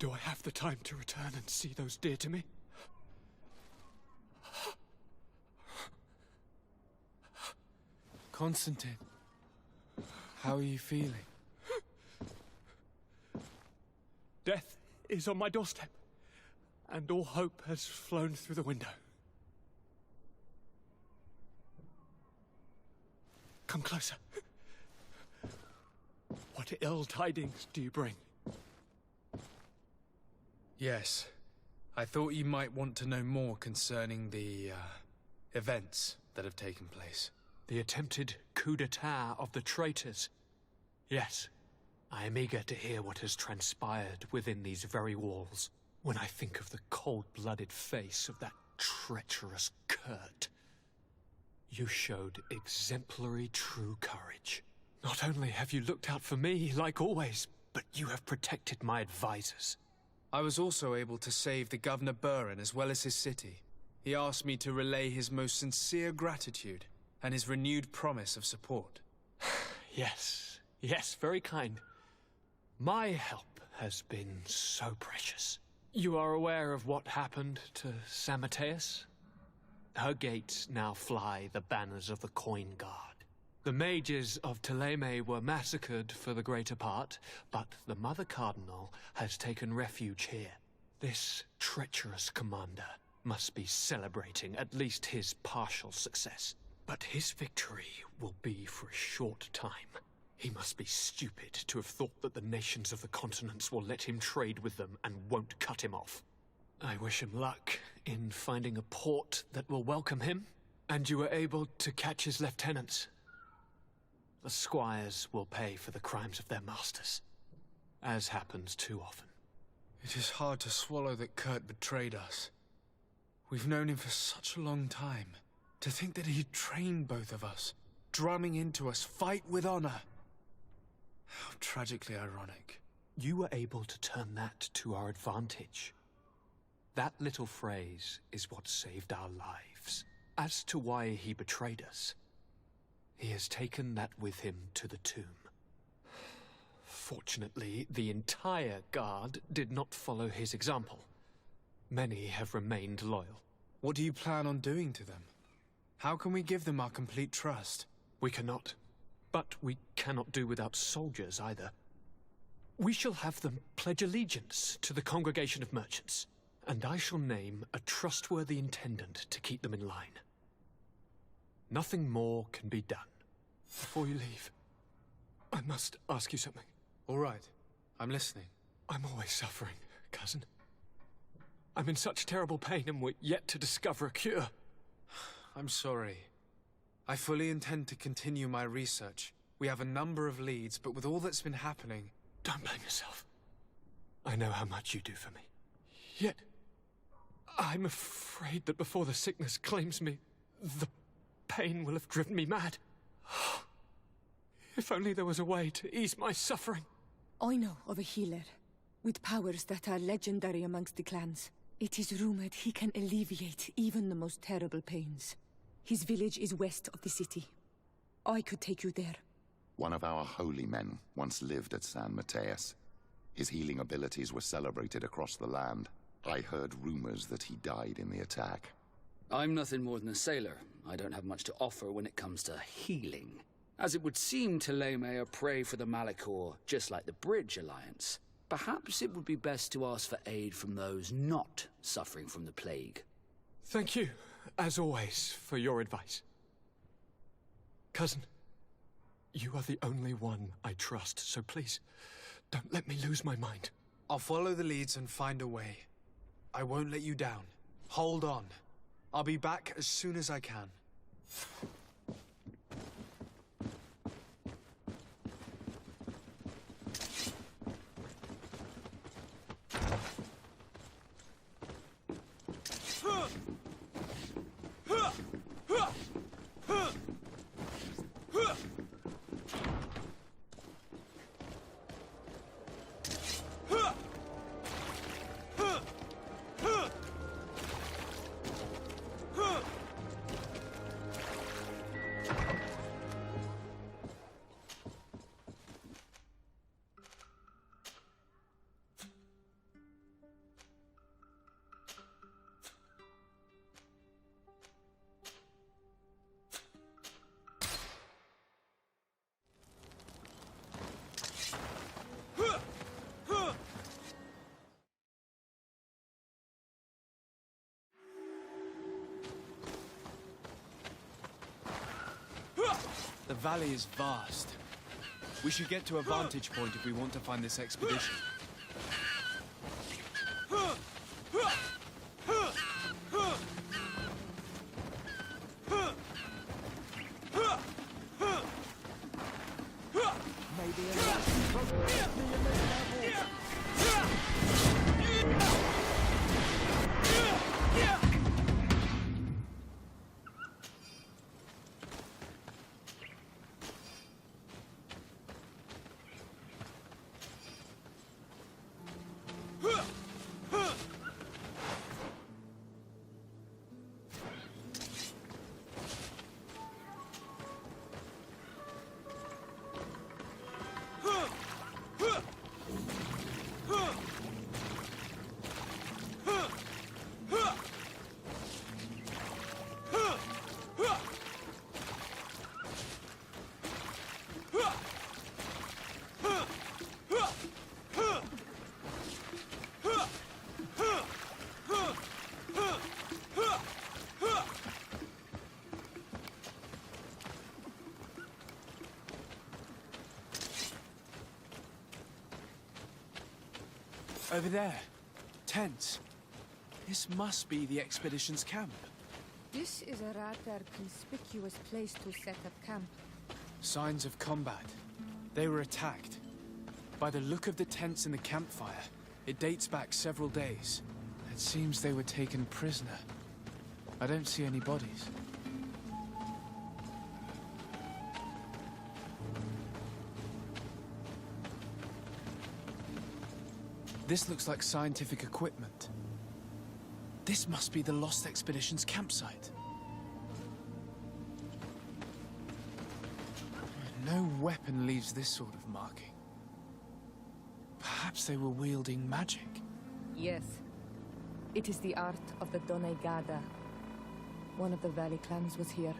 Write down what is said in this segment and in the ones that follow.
Do I have the time to return and see those dear to me? Constantine, how are you feeling? Death is on my doorstep, and all hope has flown through the window. Come closer. What ill tidings do you bring? Yes. I thought you might want to know more concerning the, events that have taken place. The attempted coup d'etat of the traitors. Yes, I am eager to hear what has transpired within these very walls. When I think of the cold-blooded face of that treacherous Kurt. You showed exemplary true courage. Not only have you looked out for me, like always, but you have protected my advisors. I was also able to save the Governor Buren as well as his city. He asked me to relay his most sincere gratitude and his renewed promise of support. Yes, very kind. My help has been so precious. You are aware of what happened to San Mateus? Her gates now fly the banners of the Coin Guard. The mages of Ptolemy were massacred for the greater part, but the Mother Cardinal has taken refuge here. This treacherous commander must be celebrating at least his partial success. But his victory will be for a short time. He must be stupid to have thought that the nations of the continents will let him trade with them and won't cut him off. I wish him luck in finding a port that will welcome him, and you were able to catch his lieutenants. The squires will pay for the crimes of their masters, as happens too often. It is hard to swallow that Kurt betrayed us. We've known him for such a long time. To think that he trained both of us, drumming into us, fight with honor. How tragically ironic. You were able to turn that to our advantage. That little phrase is what saved our lives. As to why he betrayed us, he has taken that with him to the tomb. Fortunately, the entire guard did not follow his example. Many have remained loyal. What do you plan on doing to them? How can we give them our complete trust? We cannot. But we cannot do without soldiers either. We shall have them pledge allegiance to the Congregation of Merchants, and I shall name a trustworthy intendant to keep them in line. Nothing more can be done. Before you leave, I must ask you something. All right. I'm listening. I'm always suffering, cousin. I'm in such terrible pain and we're yet to discover a cure. I'm sorry. I fully intend to continue my research. We have a number of leads, but with all that's been happening... Don't blame yourself. I know how much you do for me. Yet, I'm afraid that before the sickness claims me, the pain will have driven me mad. If only there was a way to ease my suffering. I know of a healer, with powers that are legendary amongst the clans. It is rumored he can alleviate even the most terrible pains. His village is west of the city. I could take you there. One of our holy men once lived at San Mateus. His healing abilities were celebrated across the land. I heard rumors that he died in the attack. I'm nothing more than a sailor. I don't have much to offer when it comes to healing. As it would seem Ptolemy are prey for the Malachor, just like the Bridge Alliance. Perhaps it would be best to ask for aid from those not suffering from the plague. Thank you, as always, for your advice. Cousin, you are the only one I trust, so please, don't let me lose my mind. I'll follow the leads and find a way. I won't let you down. Hold on. I'll be back as soon as I can. The valley is vast. We should get to a vantage point if we want to find this expedition. Over there. Tents. This must be the expedition's camp. This is a rather conspicuous place to set up camp. Signs of combat. They were attacked. By the look of the tents in the campfire, it dates back several days. It seems they were taken prisoner. I don't see any bodies. This looks like scientific equipment. This must be the Lost Expedition's campsite. No weapon leaves this sort of marking. Perhaps they were wielding magic. Yes. It is the art of the Donegada. One of the Valley clans was here.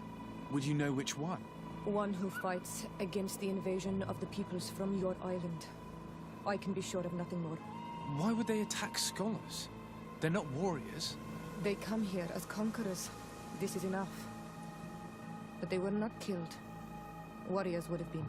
Would you know which one? One who fights against the invasion of the peoples from your island. I can be sure of nothing more. Why would they attack scholars? They're not warriors. They come here as conquerors. This is enough. But they were not killed. Warriors would have been.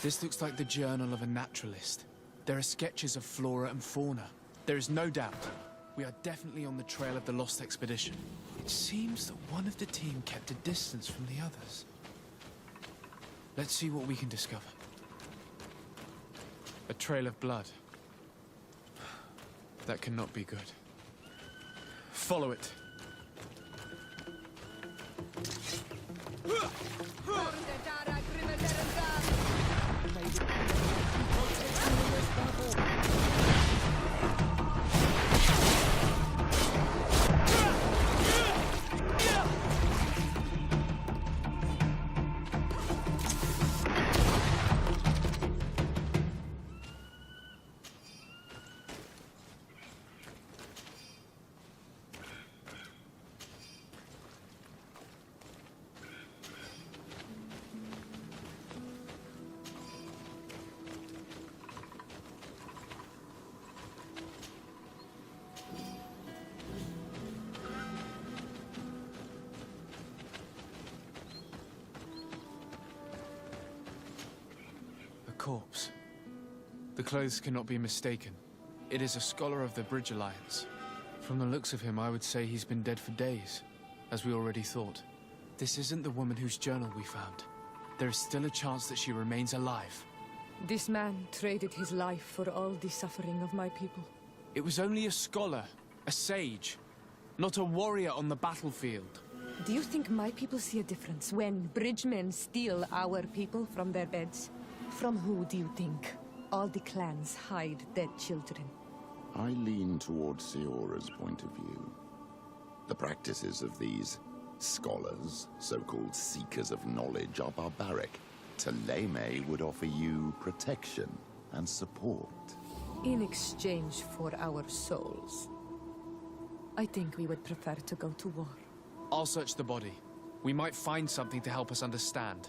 This looks like the journal of a naturalist. There are sketches of flora and fauna. There is no doubt we are definitely on the trail of the lost expedition. It seems that one of the team kept a distance from the others. Let's see what we can discover. A trail of blood. That cannot be good. Follow it. Corpse. The clothes cannot be mistaken. It is a scholar of the Bridge Alliance. From the looks of him, I would say he's been dead for days, as we already thought. This isn't the woman whose journal we found. There is still a chance that she remains alive. This man traded his life for all the suffering of my people. It was only a scholar, a sage, not a warrior on the battlefield. Do you think my people see a difference when bridgemen steal our people from their beds? From who do you think all the clans hide dead children? I lean towards Siora's point of view. The practices of these scholars, so-called seekers of knowledge, are barbaric. Taleme would offer you protection and support. In exchange for our souls. I think we would prefer to go to war. I'll search the body. We might find something to help us understand.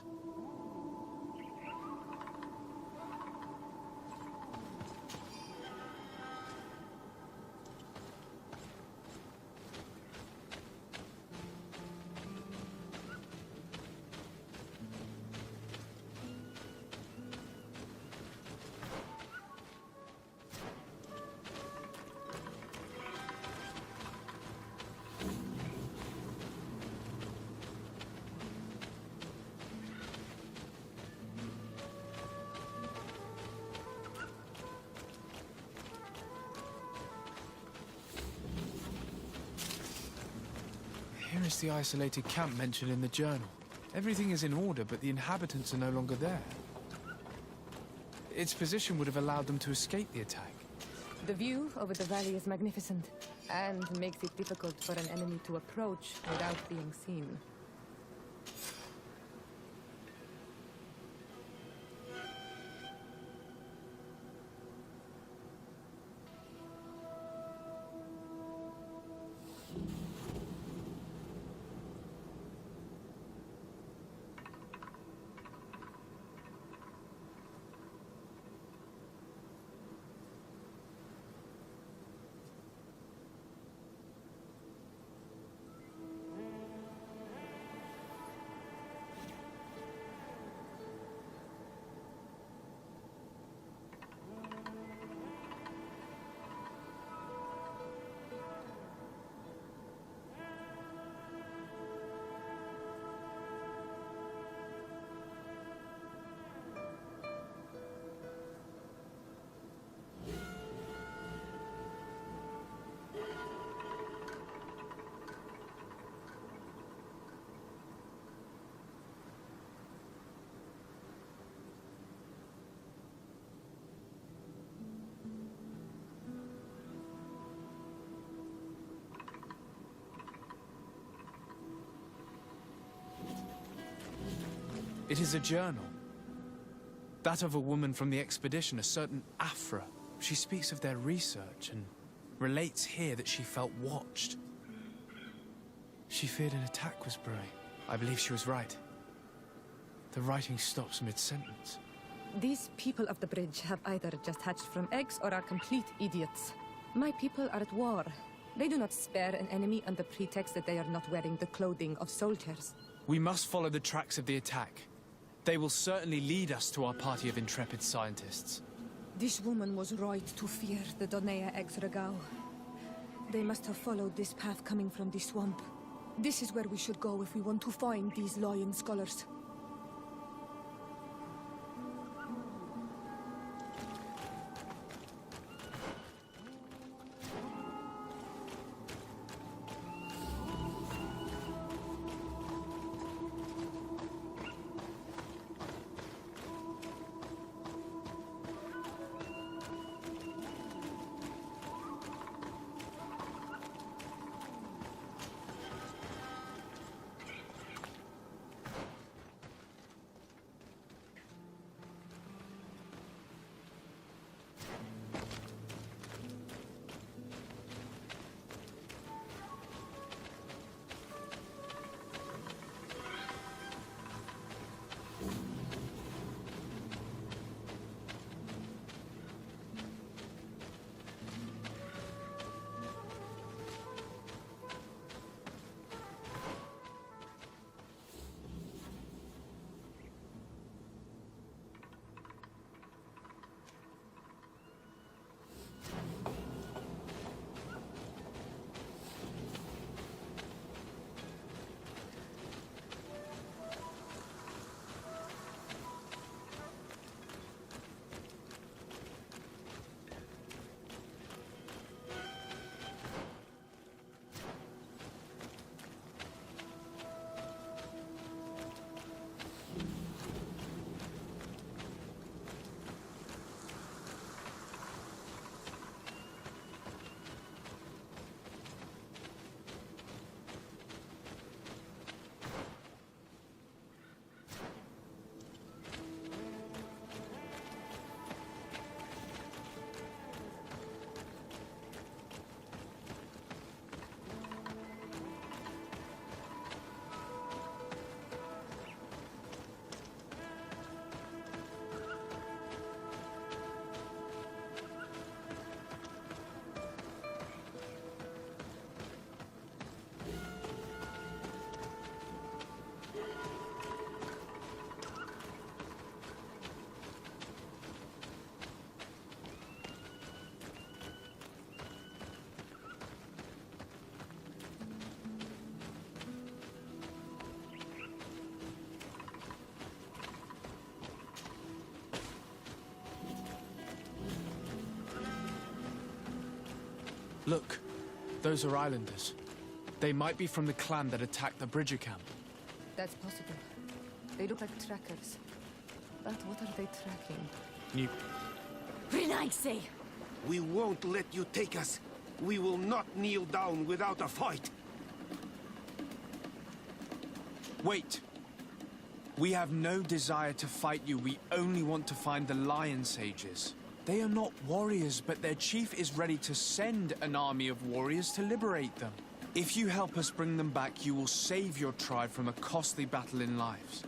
Here is the isolated camp mentioned in the journal. Everything is in order, but the inhabitants are no longer there. Its position would have allowed them to escape the attack. The view over the valley is magnificent, and makes it difficult for an enemy to approach without being seen. It is a journal. That of a woman from the expedition, a certain Afra. She speaks of their research and relates here that she felt watched. She feared an attack was brewing. I believe she was right. The writing stops mid-sentence. These people of the bridge have either just hatched from eggs or are complete idiots. My people are at war. They do not spare an enemy under pretext that they are not wearing the clothing of soldiers. We must follow the tracks of the attack. They will certainly lead us to our party of intrepid scientists. This woman was right to fear the Donea Exregao. They must have followed this path coming from the swamp. This is where we should go if we want to find these lion scholars. Look, those are islanders. They might be from the clan that attacked the Bridger camp. That's possible. They look like trackers. But what are they tracking? You... Renaise! We won't let you take us. We will not kneel down without a fight. Wait! We have no desire to fight you. We only want to find the Lion Sages. They are not warriors, but their chief is ready to send an army of warriors to liberate them. If you help us bring them back, you will save your tribe from a costly battle in lives.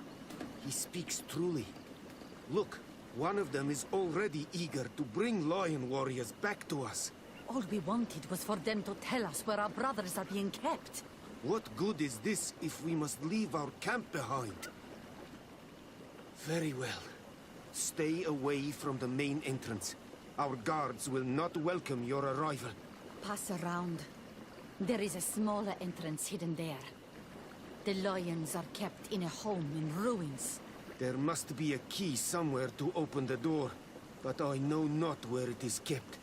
He speaks truly. Look, one of them is already eager to bring lion warriors back to us. All we wanted was for them to tell us where our brothers are being kept. What good is this if we must leave our camp behind? Very well. Stay away from the main entrance. Our guards will not welcome your arrival. Pass around. There is a smaller entrance hidden there. The lions are kept in a home in ruins. There must be a key somewhere to open the door, but I know not where it is kept.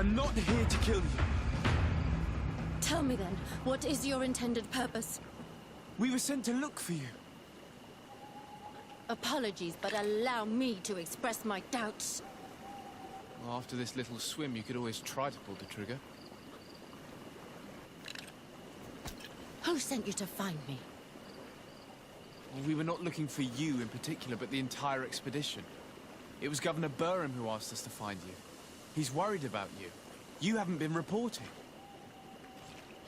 I'm not here to kill you. Tell me then, what is your intended purpose? We were sent to look for you. Apologies, but allow me to express my doubts. Well, after this little swim, you could always try to pull the trigger. Who sent you to find me? Well, we were not looking for you in particular, but the entire expedition. It was Governor Burham who asked us to find you. He's worried about you. You haven't been reporting.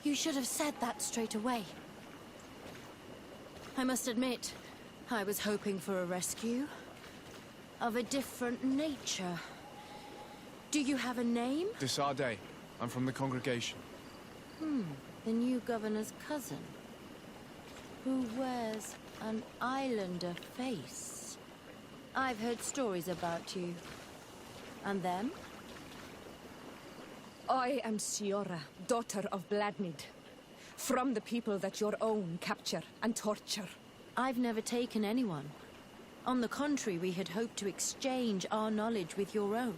You should have said that straight away. I must admit, I was hoping for a rescue. Of a different nature. Do you have a name? Desade. I'm from the congregation. The new governor's cousin. Who wears an islander face. I've heard stories about you. And them? I am Seora, daughter of Bladnid. From the people that your own capture and torture. I've never taken anyone. On the contrary, we had hoped to exchange our knowledge with your own.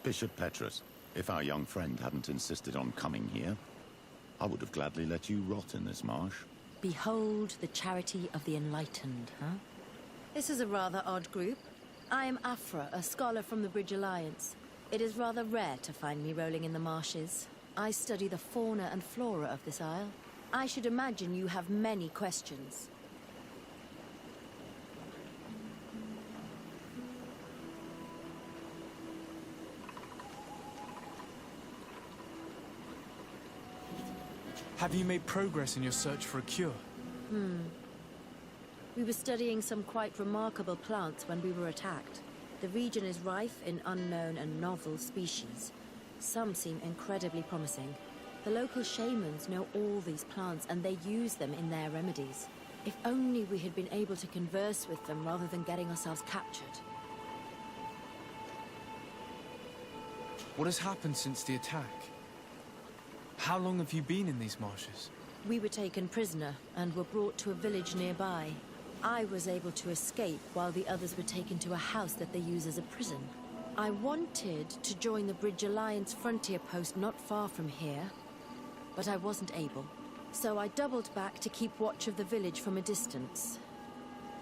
Bishop Petrus, if our young friend hadn't insisted on coming here, I would have gladly let you rot in this marsh. Behold the charity of the enlightened, huh? This is a rather odd group. I am Afra, a scholar from the Bridge Alliance. It is rather rare to find me rolling in the marshes. I study the fauna and flora of this isle. I should imagine you have many questions. Have you made progress in your search for a cure? We were studying some quite remarkable plants when we were attacked. The region is rife in unknown and novel species. Some seem incredibly promising. The local shamans know all these plants and they use them in their remedies. If only we had been able to converse with them rather than getting ourselves captured. What has happened since the attack? How long have you been in these marshes? We were taken prisoner and were brought to a village nearby. I was able to escape while the others were taken to a house that they use as a prison. I wanted to join the Bridge Alliance frontier post not far from here, but I wasn't able. So I doubled back to keep watch of the village from a distance.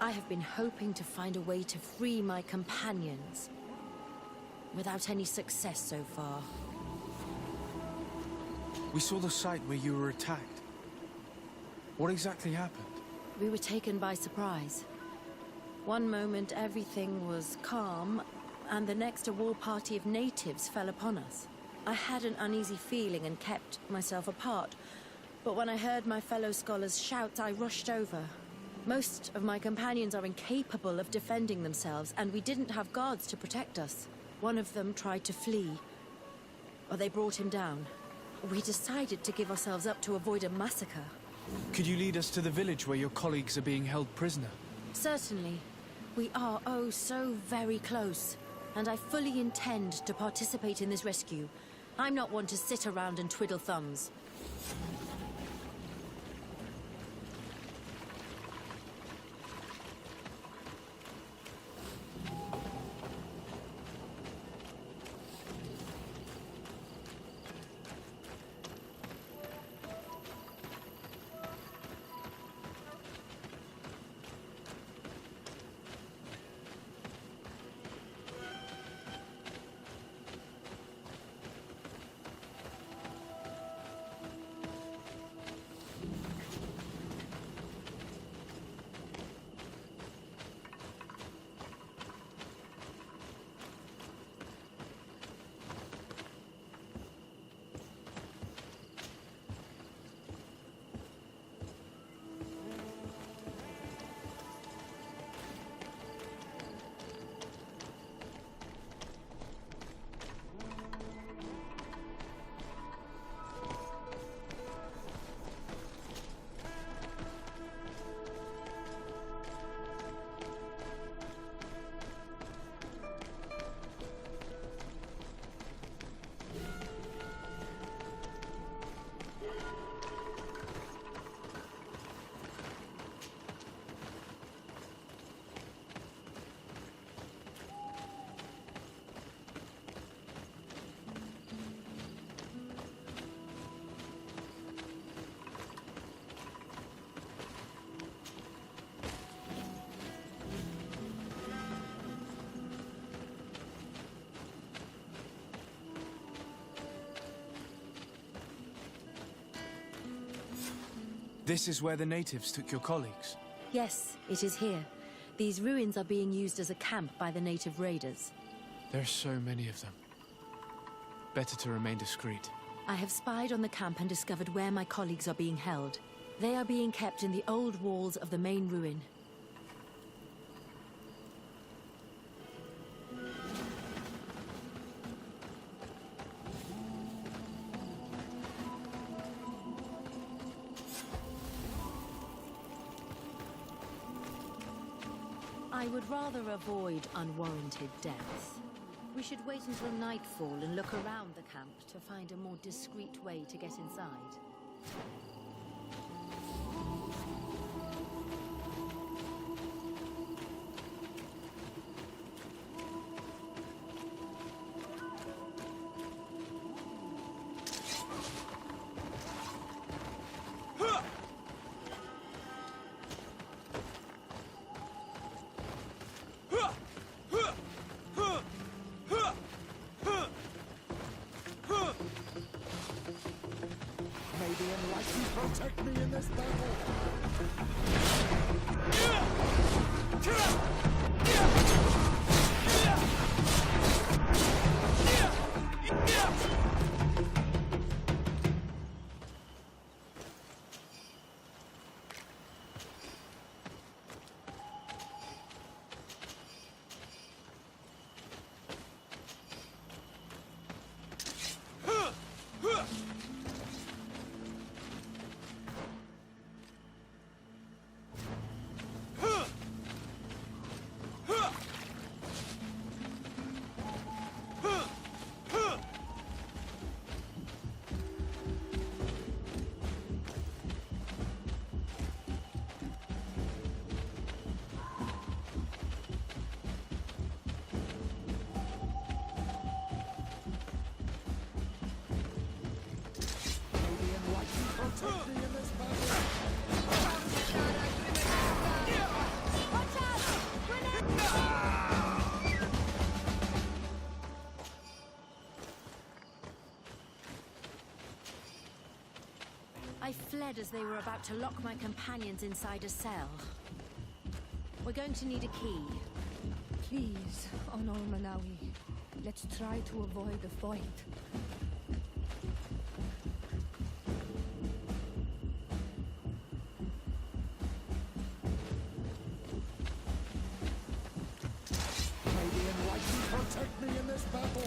I have been hoping to find a way to free my companions, without any success so far. We saw the site where you were attacked. What exactly happened? We were taken by surprise. One moment everything was calm, and the next a war party of natives fell upon us. I had an uneasy feeling and kept myself apart, but when I heard my fellow scholars shout, I rushed over. Most of my companions are incapable of defending themselves, and we didn't have guards to protect us. One of them tried to flee, or they brought him down. We decided to give ourselves up to avoid a massacre. Could you lead us to the village where your colleagues are being held prisoner? Certainly. We are, oh, so very close. And I fully intend to participate in this rescue. I'm not one to sit around and twiddle thumbs. This is where the natives took your colleagues. Yes, it is here. These ruins are being used as a camp by the native raiders. There are so many of them. Better to remain discreet. I have spied on the camp and discovered where my colleagues are being held. They are being kept in the old walls of the main ruin. I would rather avoid unwarranted deaths. We should wait until nightfall and look around the camp to find a more discreet way to get inside. May the enlightened protect me in this battle! Protect me in this battle! I fled as they were about to lock my companions inside a cell. We're going to need a key. Please, Honor Manawi, let's try to avoid a fight. May the enlightened protect me in this battle!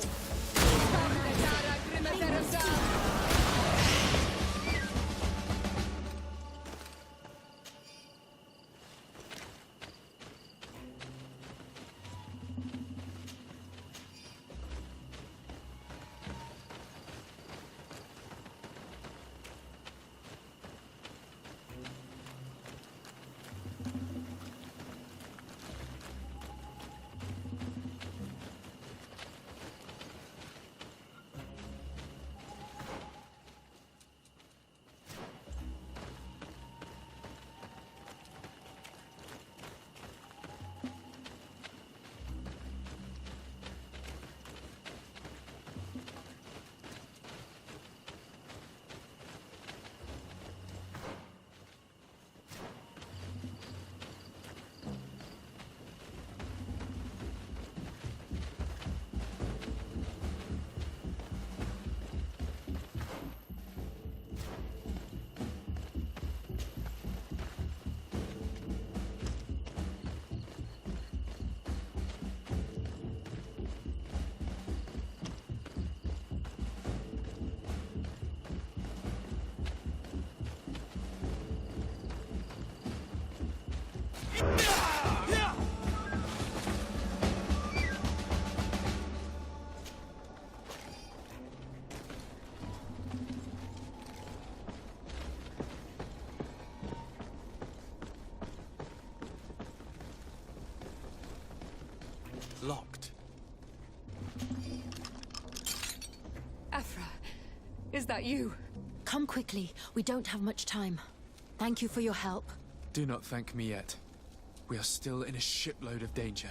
Locked. Afra, is that you? Come quickly. We don't have much time. Thank you for your help. Do not thank me yet. We are still in a shipload of danger.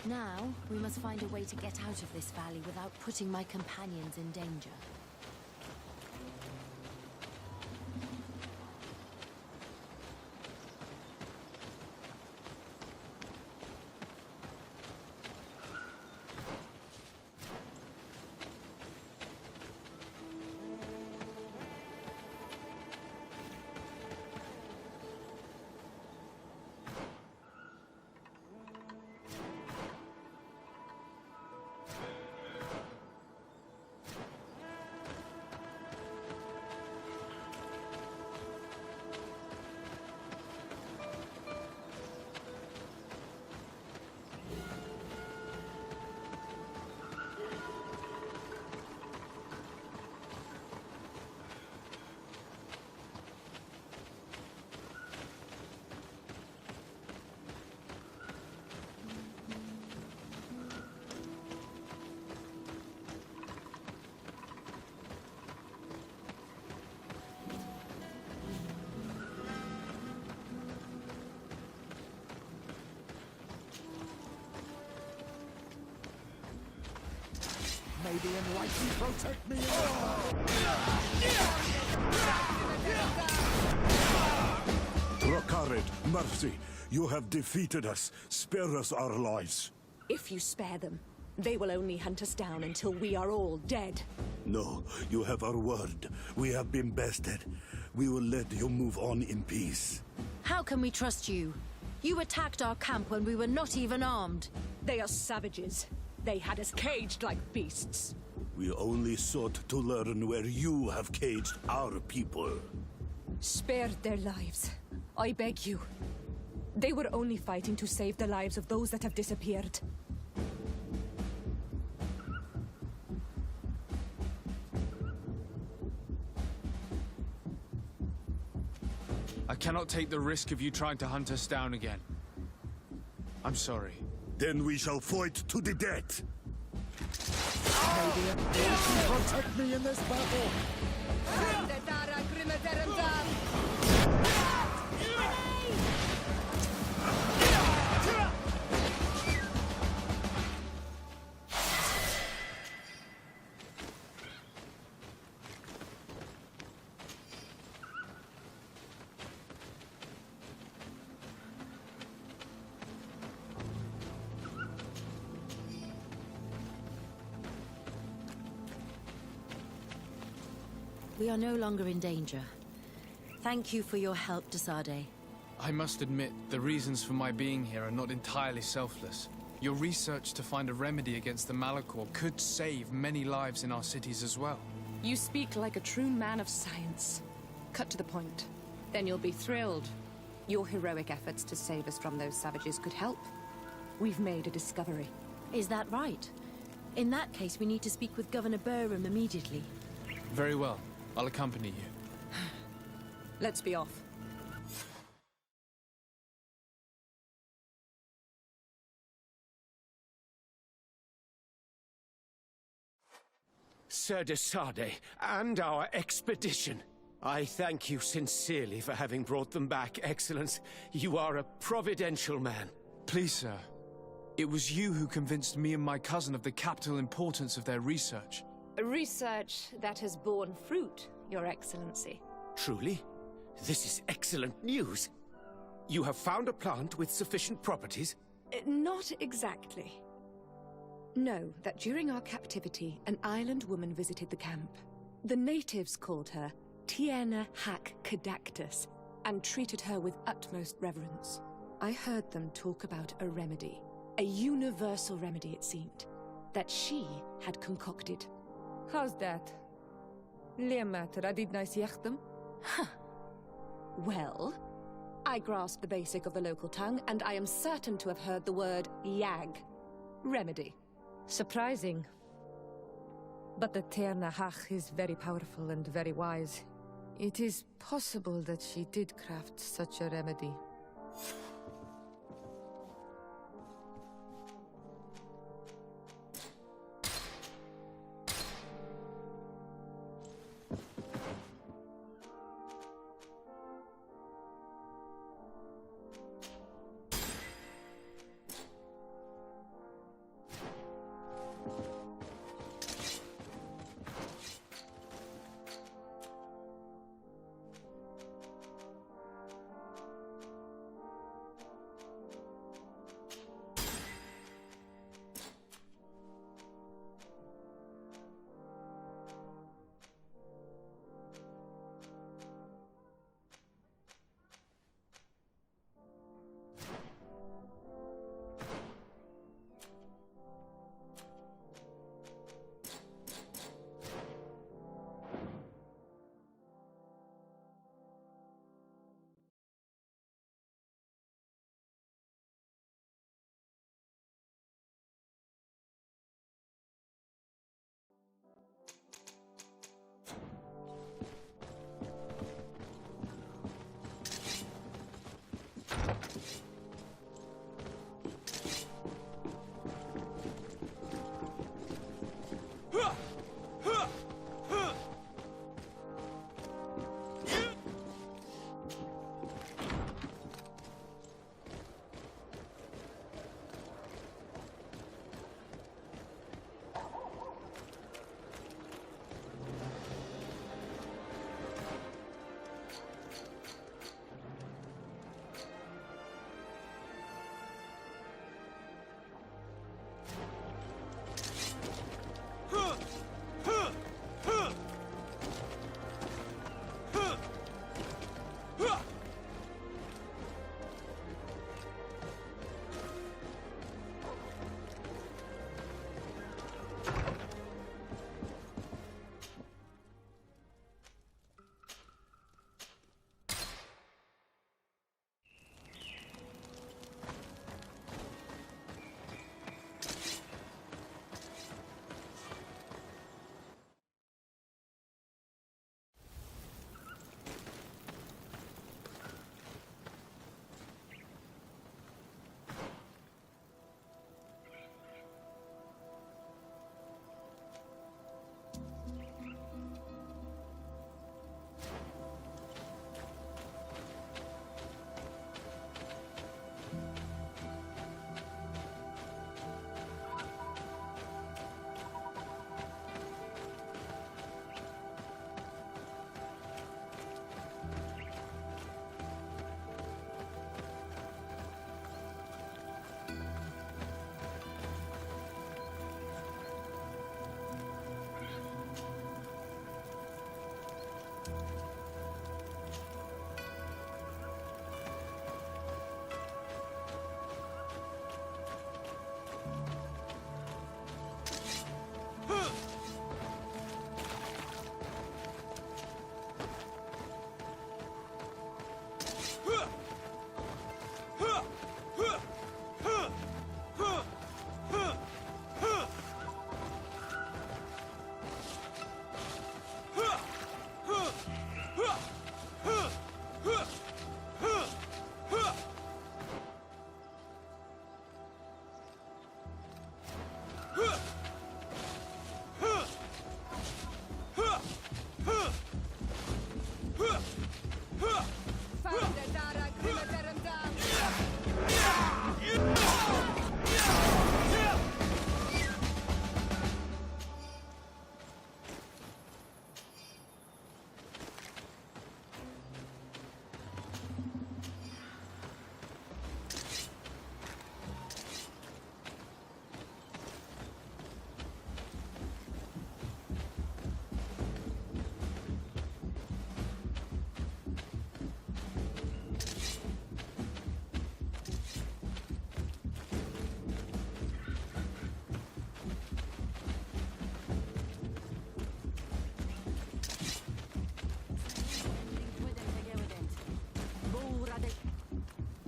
Now, we must find a way to get out of this valley without putting my companions in danger. May the enlightened protect me. Rakarid, mercy, you have defeated us. Spare us our lives. If you spare them, they will only hunt us down until we are all dead. No, you have our word. We have been bested. We will let you move on in peace. How can we trust you? You attacked our camp when we were not even armed. They are savages. They had us caged like beasts. We only sought to learn where you have caged our people. Spare their lives. I beg you. They were only fighting to save the lives of those that have disappeared. I cannot take the risk of you trying to hunt us down again. I'm sorry. Then we shall fight to the death. May the enlightened protect me in this battle. We are no longer in danger. Thank you for your help, Desade. I must admit, the reasons for my being here are not entirely selfless. Your research to find a remedy against the Malachor could save many lives in our cities as well. You speak like a true man of science. Cut to the point. Then you'll be thrilled. Your heroic efforts to save us from those savages could help. We've made a discovery. Is that right? In that case, we need to speak with Governor Burham immediately. Very well. I'll accompany you. Let's be off. Sir Desade, and our expedition. I thank you sincerely for having brought them back, Excellence. You are a providential man. Please, sir. It was you who convinced me and my cousin of the capital importance of their research. Research that has borne fruit, Your Excellency. Truly? This is excellent news. You have found a plant with sufficient properties? Not exactly. Know that during our captivity, an island woman visited the camp. The natives called her Tiena Hac Cadactus and treated her with utmost reverence. I heard them talk about a remedy, a universal remedy it seemed, that she had concocted. How's that? Huh. Well, I grasp the basic of the local tongue, and I am certain to have heard the word yag. Remedy. Surprising. But the Ternahach is very powerful and very wise. It is possible that she did craft such a remedy.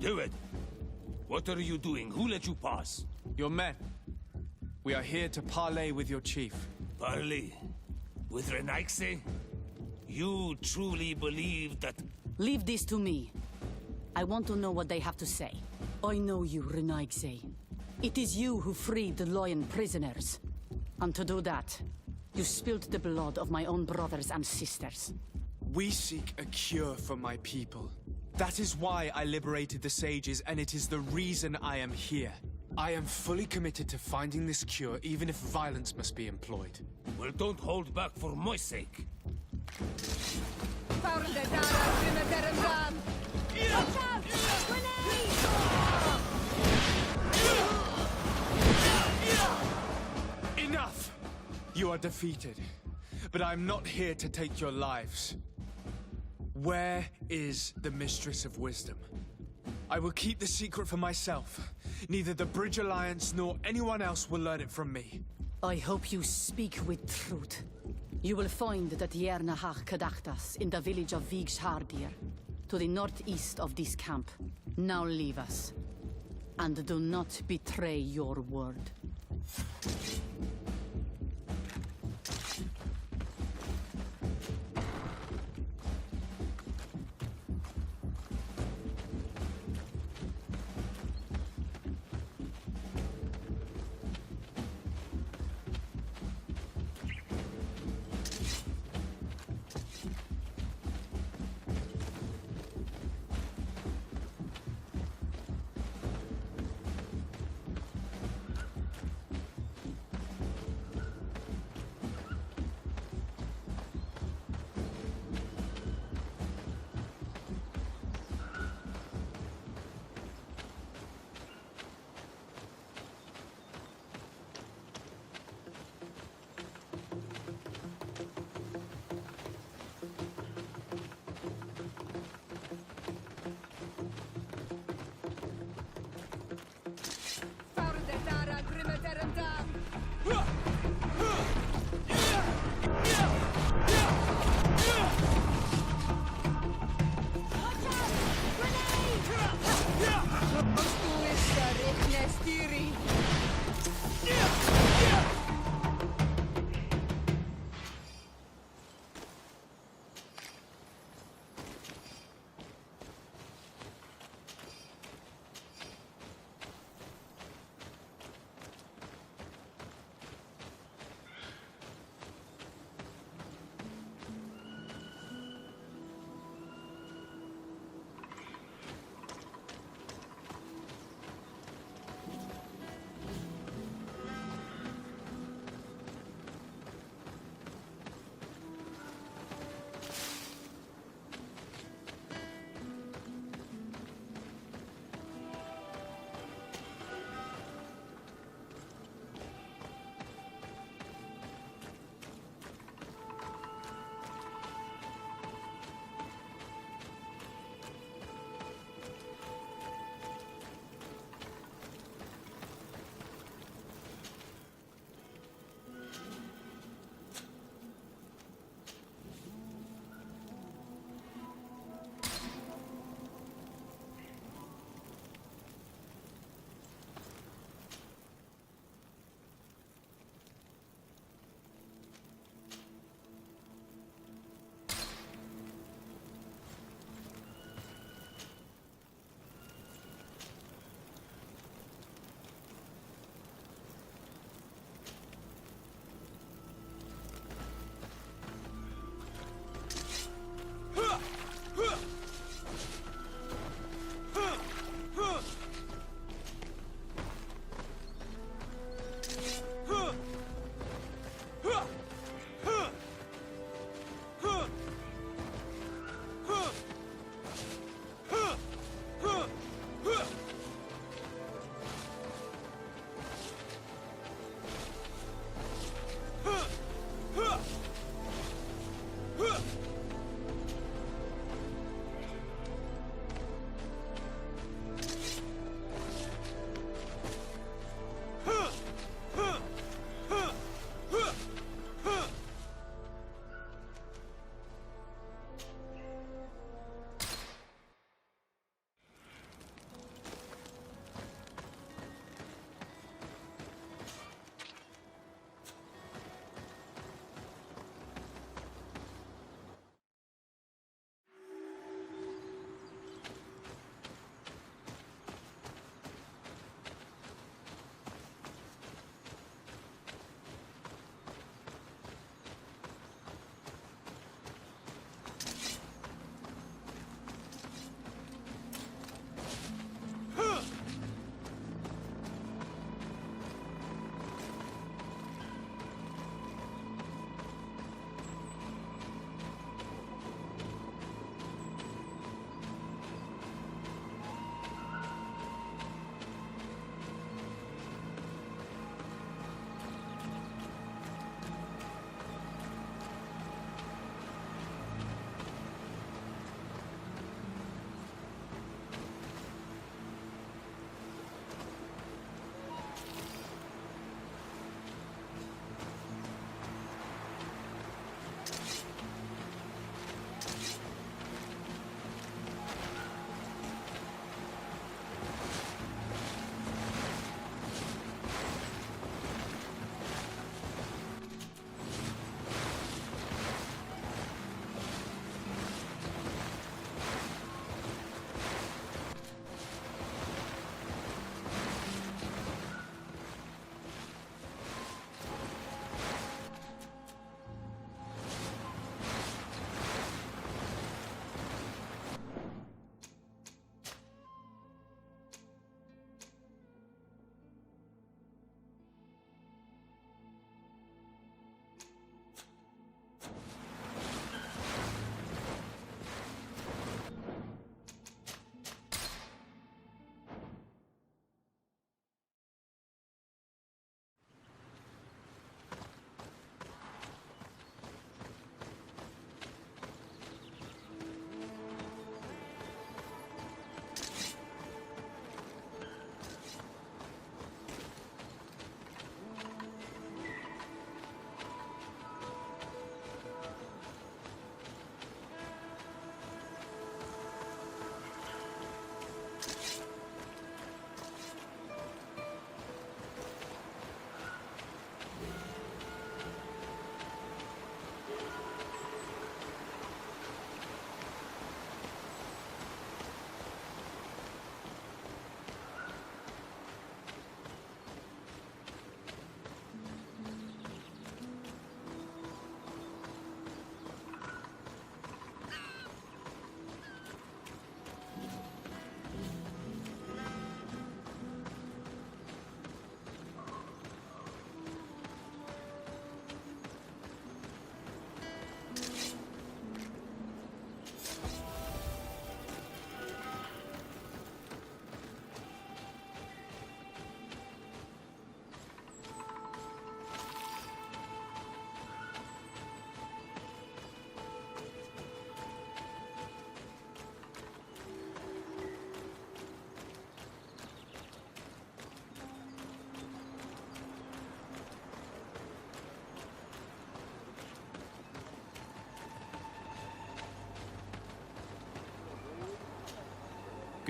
Do it. What are you doing? Who let you pass? Your men. We are here to parley with your chief. Parley? With Renaigse? You truly believe that... Leave this to me. I want to know what they have to say. I know you, Renaigse. It is you who freed the Loyan prisoners. And to do that, you spilled the blood of my own brothers and sisters. We seek a cure for my people. That is why I liberated the sages, and it is the reason I am here. I am fully committed to finding this cure, even if violence must be employed. Well, don't hold back for my sake. Enough! You are defeated, but I am not here to take your lives. Where is the Mistress of Wisdom? I will keep the secret for myself. Neither the Bridge Alliance nor anyone else will learn it from me. I hope you speak with truth. You will find that Yernahach Kadachtas in the village of Vigshardir, to the northeast of this camp. Now leave us. And do not betray your word.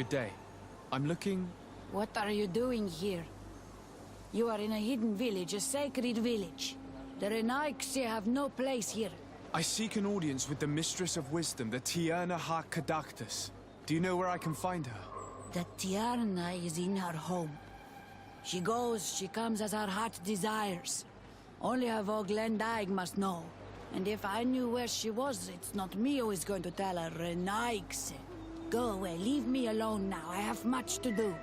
Good day. I'm looking... What are you doing here? You are in a hidden village, a sacred village. The Renaigse have no place here. I seek an audience with the Mistress of Wisdom, the Tierna Ha-Kadaktus. Do you know where I can find her? The Tierna is in her home. She goes, she comes as her heart desires. Only her Voglendaig must know. And if I knew where she was, it's not me who is going to tell her, Renaigse. Go away, leave me alone now. I have much to do.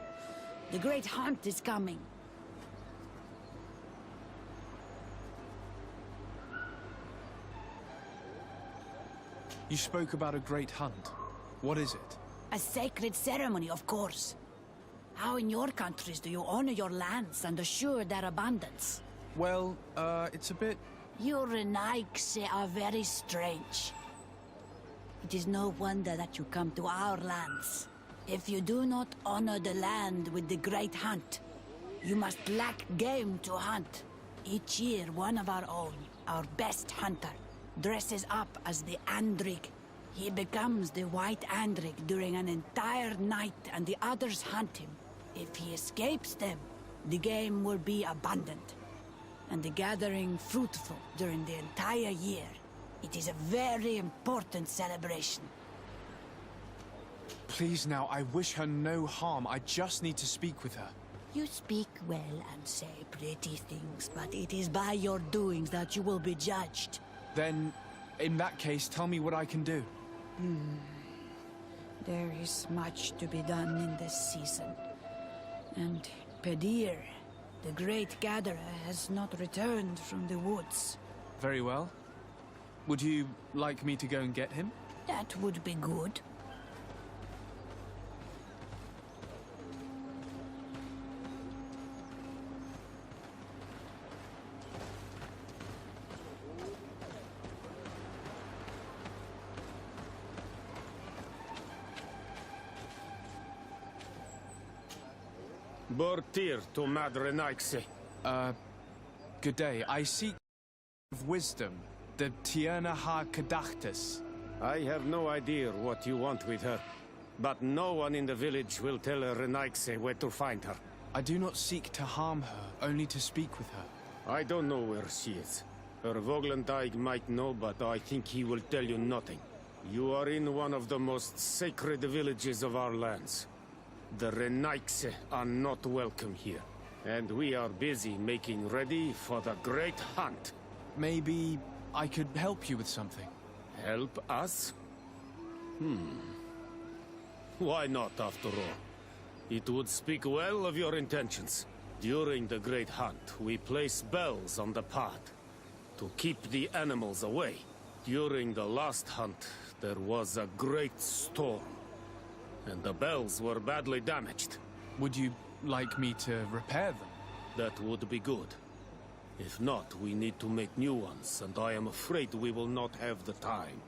The great hunt is coming. You spoke about a great hunt. What is it? A sacred ceremony, of course. How in your countries do you honor your lands and assure their abundance? Well, it's a bit... You Renaigse are very strange. It is no wonder that you come to our lands. If you do not honor the land with the great hunt, you must lack game to hunt. Each year, one of our own, our best hunter, dresses up as the Andrig. He becomes the White Andrig during an entire night and the others hunt him. If he escapes them, the game will be abundant, and the gathering fruitful during the entire year. It is a very important celebration. Please now, I wish her no harm. I just need to speak with her. You speak well and say pretty things, but it is by your doings that you will be judged. Then, in that case, tell me what I can do. There is much to be done in this season. And Pedir, the great gatherer, has not returned from the woods. Very well. Would you like me to go and get him? That would be good. Bortir to Madre Naixi. Good day. I seek of wisdom, the Tierna Ha-Kadaktus. I have no idea what you want with her, but no one in the village will tell Renaigse where to find her. I do not seek to harm her, only to speak with her. I don't know where she is. Her Voglendaig might know, but I think he will tell you nothing. You are in one of the most sacred villages of our lands. The Renaigse are not welcome here, and we are busy making ready for the great hunt. Maybe I could help you with something. Help us? Why not, after all? It would speak well of your intentions. During the great hunt, we place bells on the path to keep the animals away. During the last hunt, there was a great storm, and the bells were badly damaged. Would you like me to repair them? That would be good. If not, we need to make new ones, and I am afraid we will not have the time.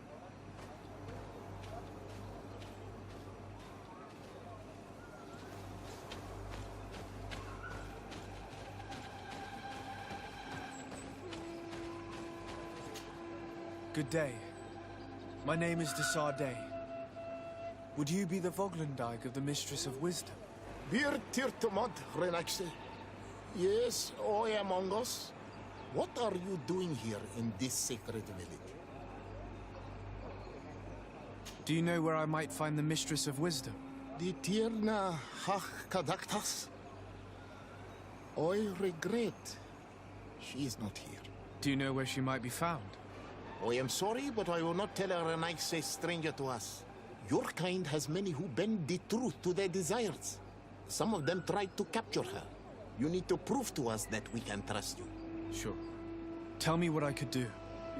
Good day. My name is Desardet. Would you be the Voglendaig of the Mistress of Wisdom? Bir tirtumad, Renaigse. Yes, I am among us. What are you doing here in this sacred village? Do you know where I might find the Mistress of Wisdom? The Tierna Ha-Kadaktus? I regret she is not here. Do you know where she might be found? I am sorry, but I will not tell a Renaigse stranger to us. Your kind has many who bend the truth to their desires. Some of them tried to capture her. You need to prove to us that we can trust you. Sure. Tell me what I could do.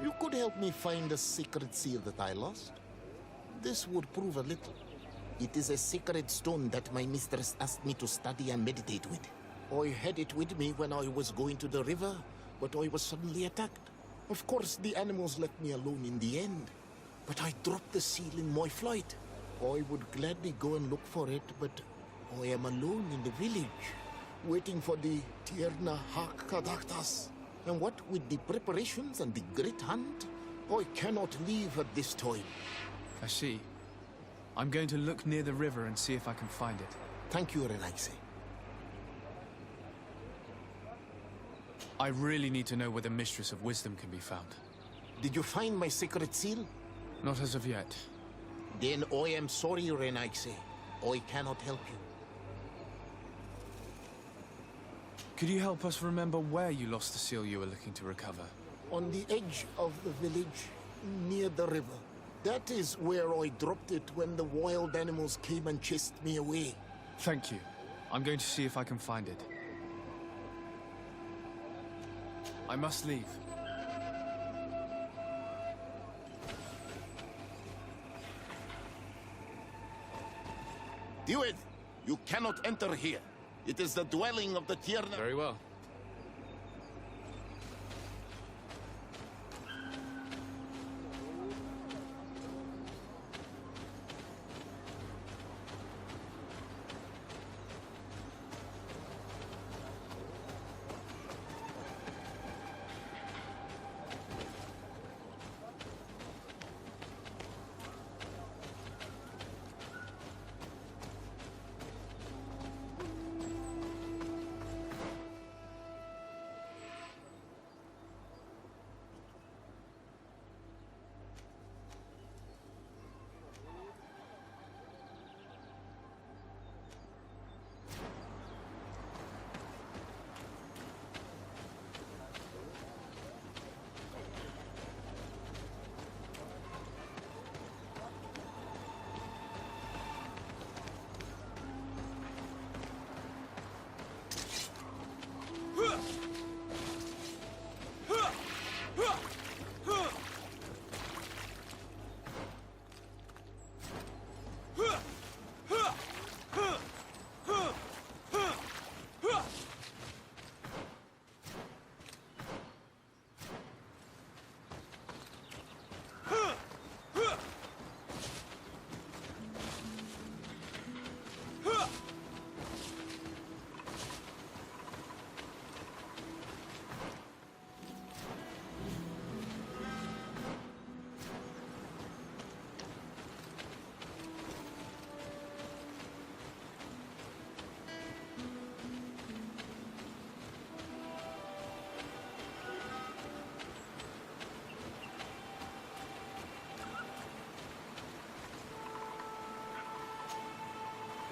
You could help me find the secret seal that I lost. This would prove a little. It is a sacred stone that my mistress asked me to study and meditate with. I had it with me when I was going to the river, but I was suddenly attacked. Of course, the animals left me alone in the end, but I dropped the seal in my flight. I would gladly go and look for it, but I am alone in the village, waiting for the Tierna Ha-Kadaktus. And what with the preparations and the great hunt, I cannot leave at this time. I see. I'm going to look near the river and see if I can find it. Thank you, Renaise. I really need to know where the Mistress of Wisdom can be found. Did you find my secret seal? Not as of yet. Then I am sorry, Renaise. I cannot help you. Could you help us remember where you lost the seal you were looking to recover? On the edge of the village, near the river. That is where I dropped it when the wild animals came and chased me away. Thank you. I'm going to see if I can find it. I must leave. Dude, you cannot enter here. It is the dwelling of the Tierna. Very well.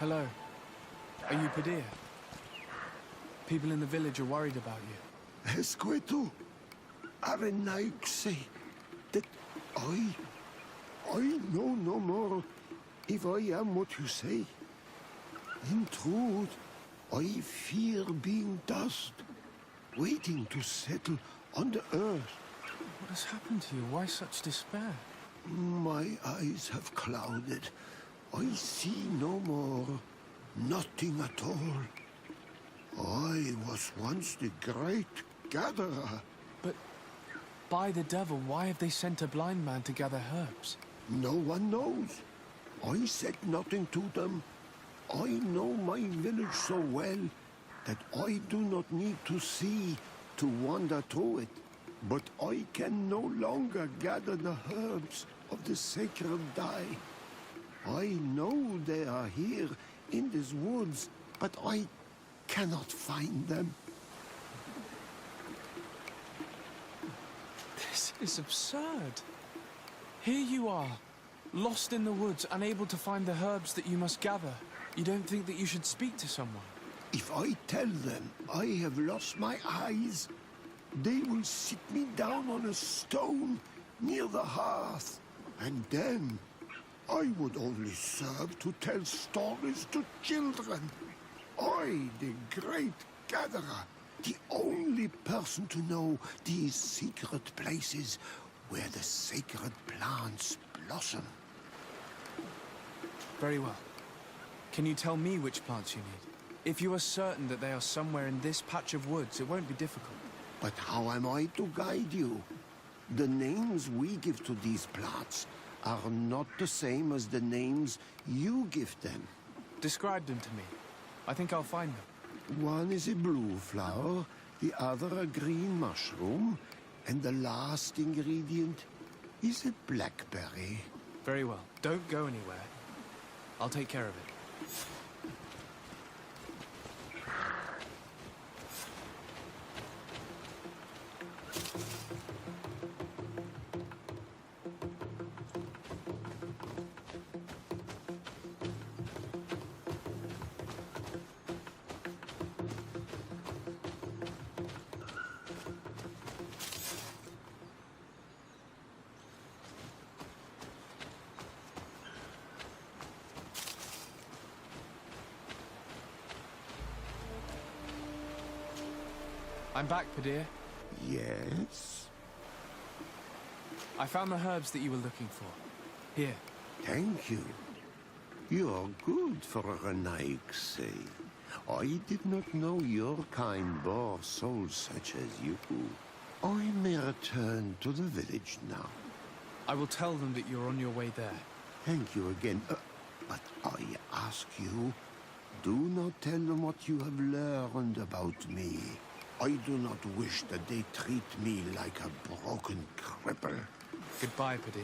Hello. Are you Padir? People in the village are worried about you. Escueto, Arenaikse, that I know no more if I am what you say. In truth, I fear being dust, waiting to settle on the earth. What has happened to you? Why such despair? My eyes have clouded. I see no more, nothing at all. I was once the great gatherer. But by the devil, why have they sent a blind man to gather herbs? No one knows. I said nothing to them. I know my village so well that I do not need to see to wander through it. But I can no longer gather the herbs of the sacred dye. I know they are here in these woods, but I cannot find them. This is absurd. Here you are, lost in the woods, unable to find the herbs that you must gather. You don't think that you should speak to someone? If I tell them I have lost my eyes, they will sit me down on a stone near the hearth, and then I would only serve to tell stories to children. I, the great gatherer, the only person to know these secret places where the sacred plants blossom. Very well. Can you tell me which plants you need? If you are certain that they are somewhere in this patch of woods, it won't be difficult. But how am I to guide you? The names we give to these plants are not the same as the names you give them. Describe them to me. I think I'll find them. One is a blue flower, the other a green mushroom, and the last ingredient is a blackberry. Very well. Don't go anywhere. I'll take care of it. I'm back, Padir. Yes? I found the herbs that you were looking for. Here. Thank you. You're good for a Renaigse. I did not know your kind bore souls such as you. I may return to the village now. I will tell them that you're on your way there. Thank you again. But I ask you, do not tell them what you have learned about me. I do not wish that they treat me like a broken cripple. Goodbye, Padir.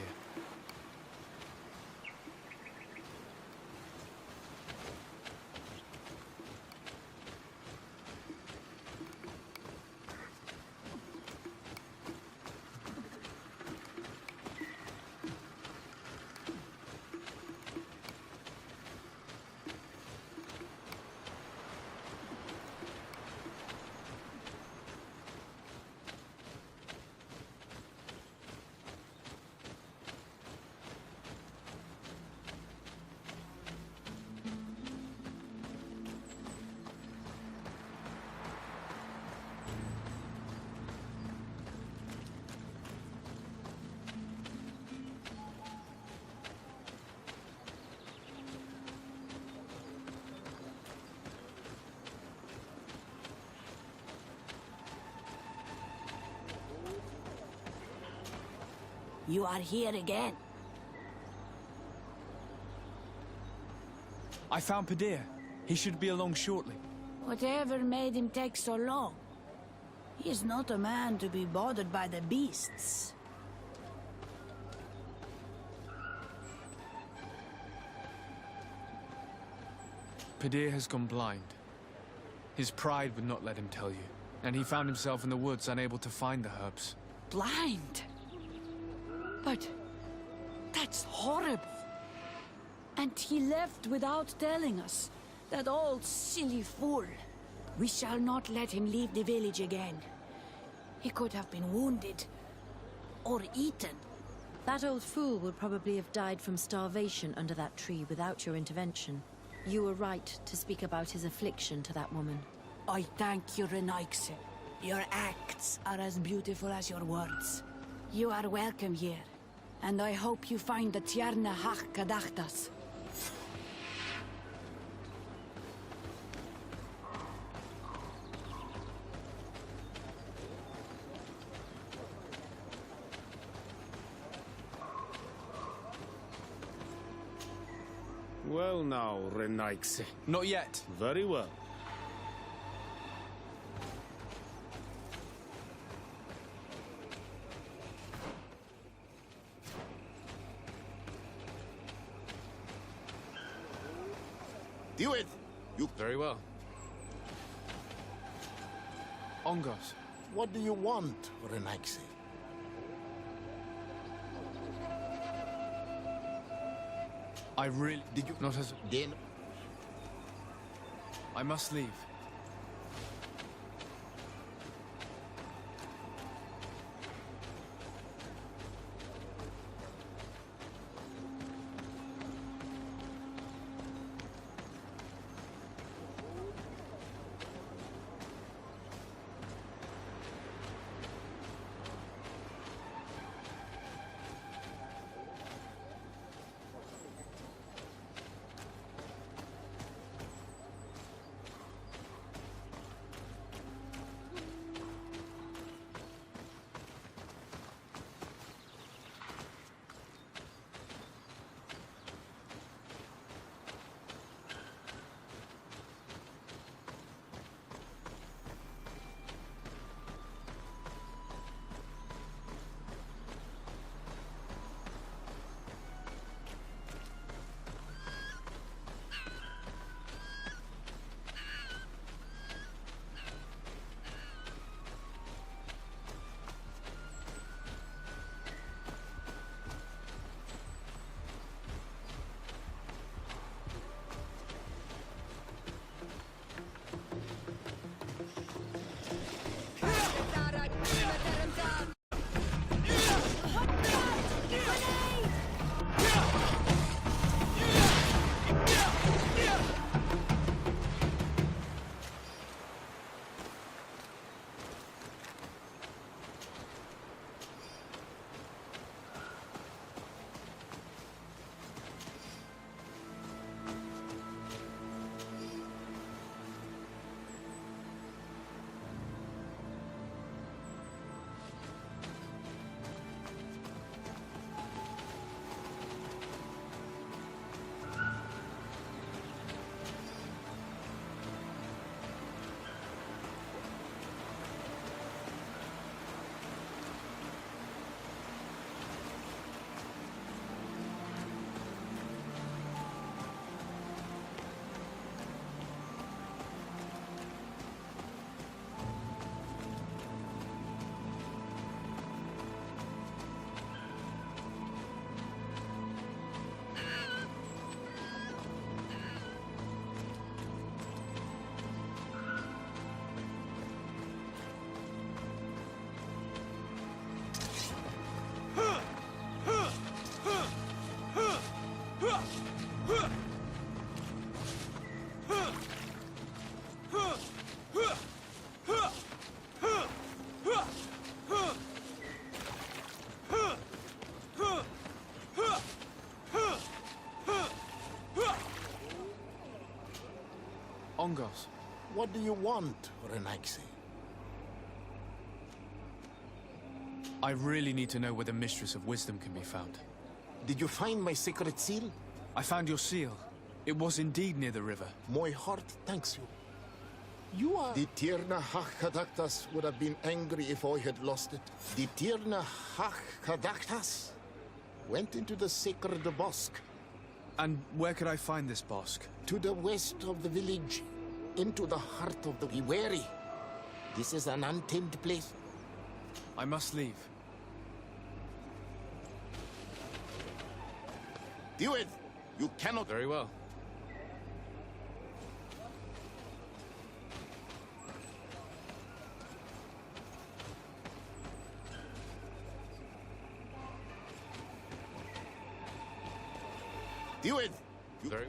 You are here again. I found Padir. He should be along shortly. Whatever made him take so long? He is not a man to be bothered by the beasts. Padir has gone blind. His pride would not let him tell you, and he found himself in the woods unable to find the herbs. Blind? But that's horrible. And he left without telling us. That old silly fool. We shall not let him leave the village again. He could have been wounded or eaten. That old fool would probably have died from starvation under that tree without your intervention. You were right to speak about his affliction to that woman. I thank you, Renaigse. Your acts are as beautiful as your words. You are welcome here. And I hope you find the Tierna Hach Kadachtas. Well now, Renaigse. Not yet. Very well. Do it! You... Very well. Ongos. What do you want, Renaigse? I really... Did you... Not as... Then... I must leave. What do you want, Renaixi? I really need to know where the Mistress of Wisdom can be found. Did you find my secret seal? I found your seal. It was indeed near the river. My heart thanks you. You are... The Tierna Hachkadaktas would have been angry if I had lost it. The Tierna Hachkadaktas went into the sacred bosque. And where could I find this bosque? To the west of the village, into the heart of the... Be wary. This is an untamed place. I must leave. Do it! You cannot... Very well. Do it! Very...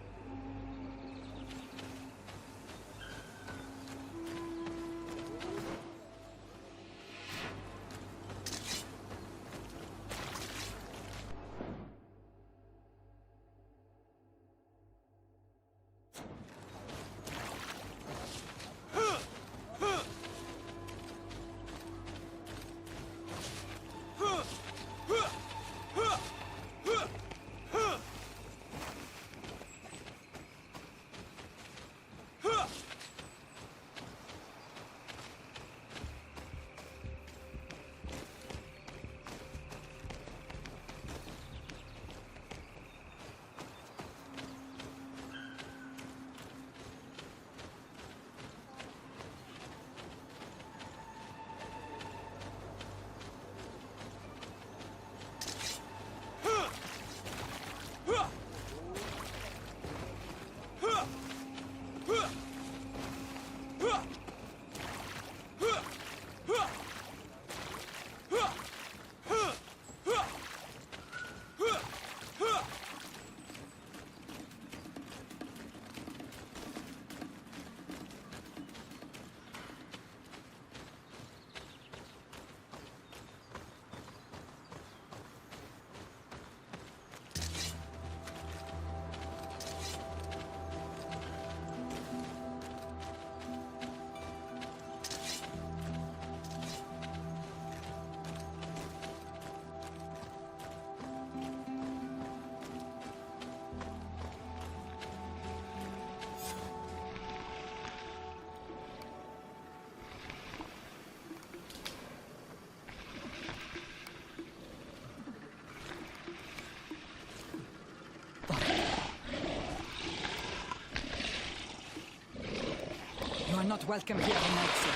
You are not welcome here, Renaixi.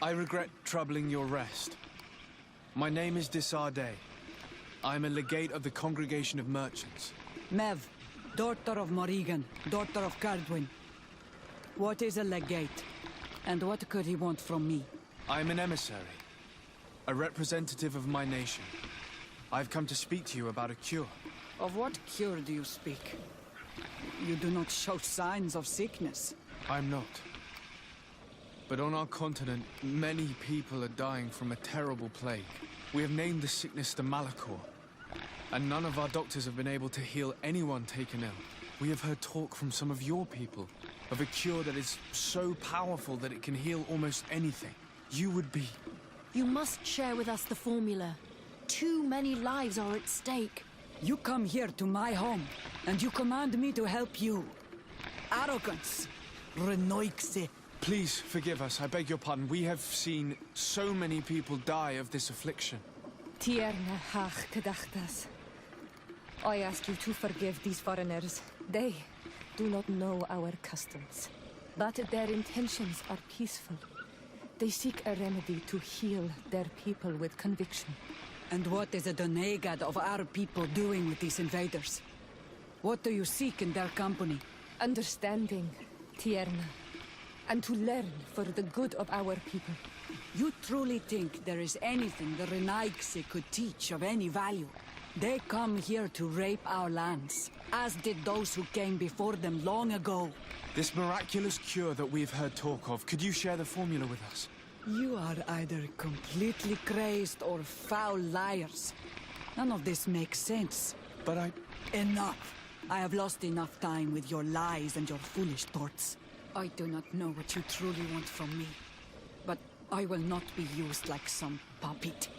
I regret troubling your rest. My name is Disarday. I am a legate of the Congregation of Merchants. Mev, daughter of Morrigan, daughter of Cardwin. What is a legate? And what could he want from me? I am an emissary, a representative of my nation. I've come to speak to you about a cure. Of what cure do you speak? You do not show signs of sickness. I'm not. But on our continent, many people are dying from a terrible plague. We have named the sickness the Malachor, and none of our doctors have been able to heal anyone taken ill. We have heard talk from some of your people of a cure that is so powerful that it can heal almost anything. You would be... You must share with us the formula. Too many lives are at stake. You come here to my home, and you command me to help you. Arrogance. Renoixe. Please forgive us, I beg your pardon. We have seen so many people die of this affliction. Tierna Hachkadachtas. I ask you to forgive these foreigners. They do not know our customs. But their intentions are peaceful. They seek a remedy to heal their people with conviction. And what is a Donegad of our people doing with these invaders? What do you seek in their company? Understanding, Tierna. And to learn for the good of our people. You truly think there is anything the Renaixi could teach of any value? They come here to rape our lands, as did those who came before them long ago. This miraculous cure that we've heard talk of, could you share the formula with us? You are either completely crazed or foul liars. None of this makes sense. But Enough! I have lost enough time with your lies and your foolish thoughts. I do not know what you truly want from me, but I will not be used like some puppet.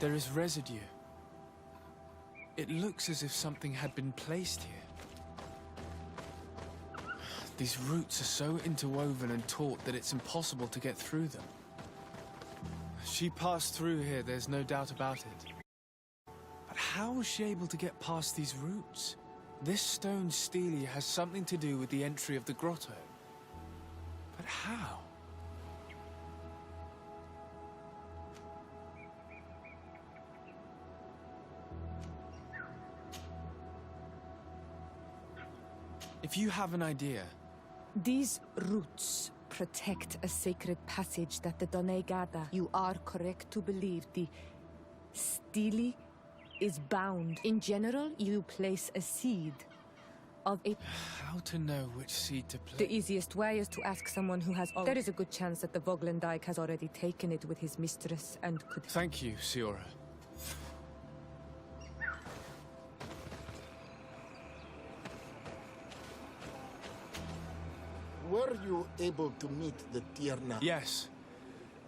There is residue. It looks as if something had been placed here. These roots are so interwoven and taut that it's impossible to get through them. She passed through here, there's no doubt about it. But how was she able to get past these roots? This stone stele has something to do with the entry of the grotto. But how? If you have an idea... These roots protect a sacred passage that the Donegada. You are correct to believe the stele is bound. In general, you place a seed of a... How to know which seed to place? The easiest way is to ask someone who has... There is a good chance that the Voglendike has already taken it with his mistress and could... Thank you, Seora. Were you able to meet the Tierna? Yes,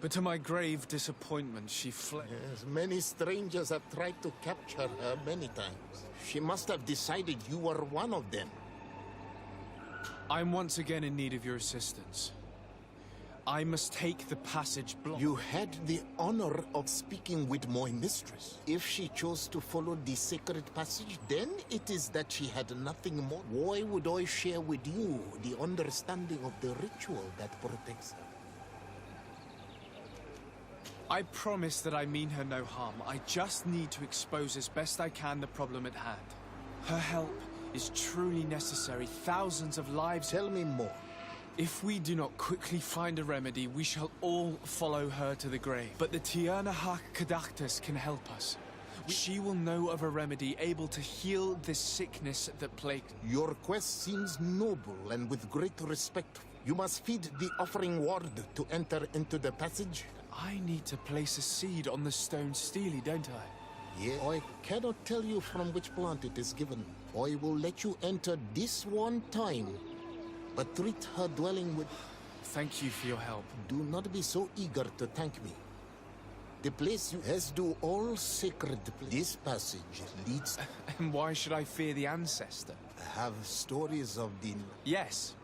but to my grave disappointment, she fled. Yes, many strangers have tried to capture her many times. She must have decided you were one of them. I'm once again in need of your assistance. I must take the passage block. You had the honor of speaking with my mistress. If she chose to follow the sacred passage, then it is that she had nothing more. Why would I share with you the understanding of the ritual that protects her? I promise that I mean her no harm. I just need to expose as best I can the problem at hand. Her help is truly necessary. Thousands of lives... Tell me more. If we do not quickly find a remedy, we shall all follow her to the grave. But the Tierna Kadachtas can help us. She will know of a remedy able to heal this sickness that plagued. Your quest seems noble and with great respect. You must feed the offering ward to enter into the passage. I need to place a seed on the stone stele, don't I? Yeah, I cannot tell you from which plant it is given. I will let you enter this one time. But treat her dwelling with... Thank you for your help. Do not be so eager to thank me. The place you... As do all sacred places. This passage leads... And why should I fear the ancestor? Have stories of the... Yes.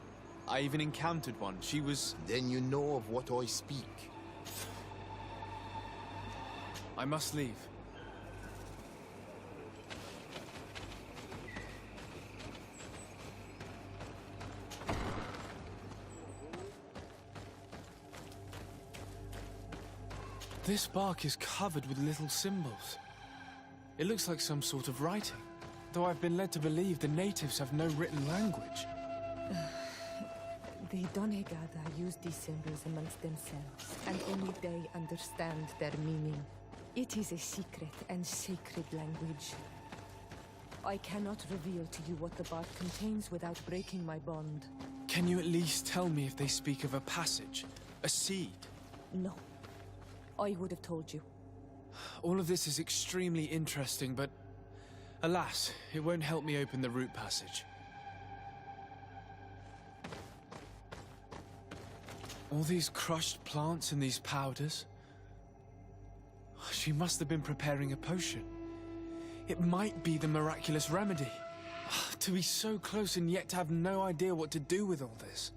I even encountered one. She was... Then you know of what I speak. I must leave. This bark is covered with little symbols. It looks like some sort of writing, though I've been led to believe the natives have no written language. The Donegada use these symbols amongst themselves, and only they understand their meaning. It is a secret and sacred language. I cannot reveal to you what the bark contains without breaking my bond. Can you at least tell me if they speak of a passage? A seed? No. I would have told you. All of this is extremely interesting, but alas, it won't help me open the root passage. All these crushed plants and these powders. She must have been preparing a potion. It might be the miraculous remedy. To be so close and yet to have no idea what to do with all this.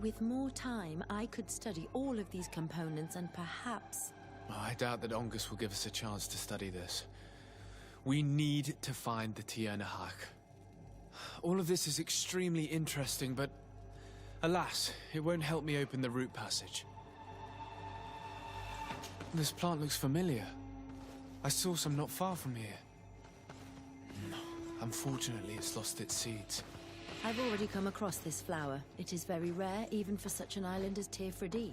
With more time, I could study all of these components and perhaps... I doubt that Ongus will give us a chance to study this. We need to find the Tiernahak. All of this is extremely interesting, but alas, it won't help me open the root passage. This plant looks familiar. I saw some not far from here. Unfortunately, it's lost its seeds. I've already come across this flower. It is very rare, even for such an island as Teerfredi.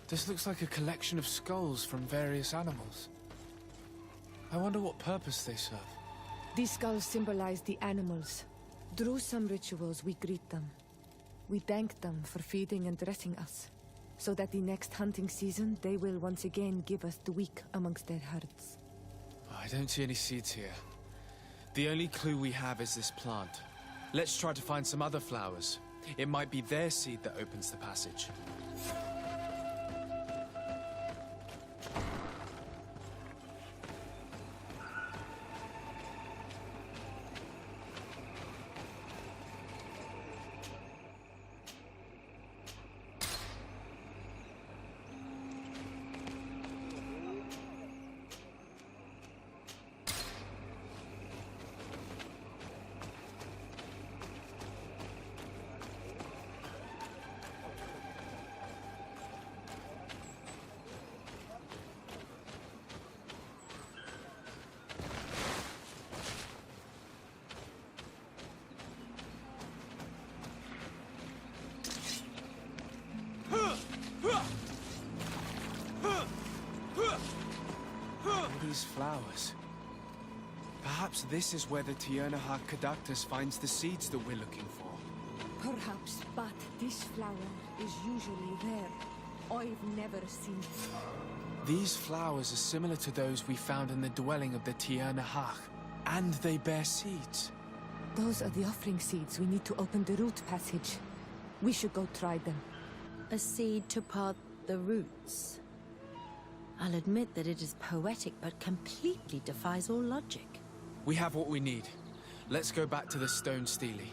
This looks like a collection of skulls from various animals. I wonder what purpose they serve. These skulls symbolize the animals. Through some rituals, we greet them. We thank them for feeding and dressing us, so that the next hunting season, they will once again give us the weak amongst their herds. I don't see any seeds here. The only clue we have is this plant. Let's try to find some other flowers. It might be their seed that opens the passage. These flowers. Perhaps this is where the Tiernahak Kadactus finds the seeds that we're looking for. Perhaps, but this flower is usually rare. I've never seen it. These flowers are similar to those we found in the dwelling of the Tiernahak, and they bear seeds. Those are the offering seeds we need to open the root passage. We should go try them. A seed to part the roots. I'll admit that it is poetic, but completely defies all logic. We have what we need. Let's go back to the stone stele.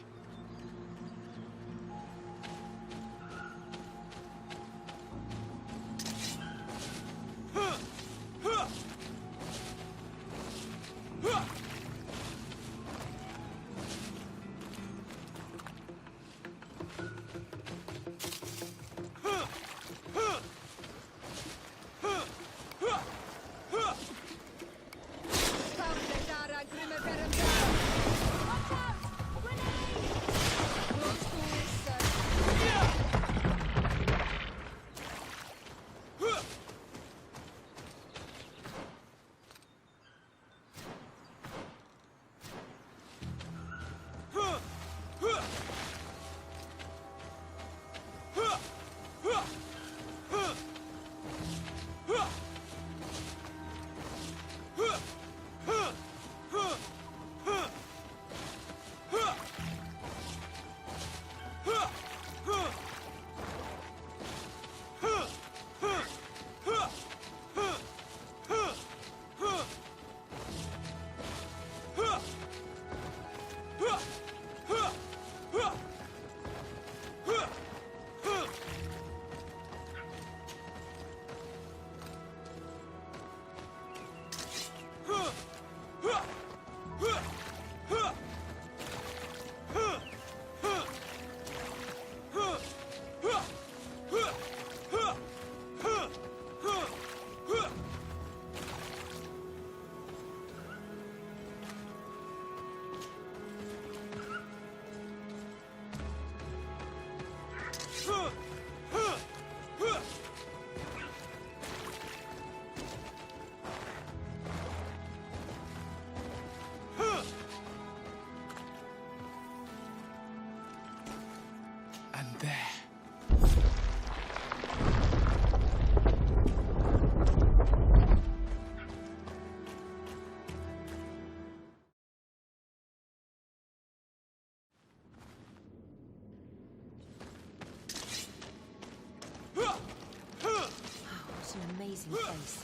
amazing place.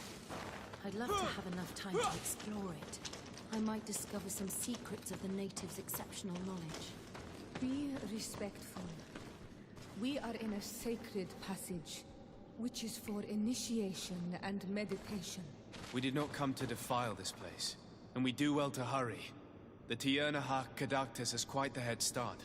I'd love to have enough time to explore it. I might discover some secrets of the natives' exceptional knowledge. Be respectful. We are in a sacred passage, which is for initiation and meditation. We did not come to defile this place, and we do well to hurry. The Tiernahak Kadaktis has quite the head start.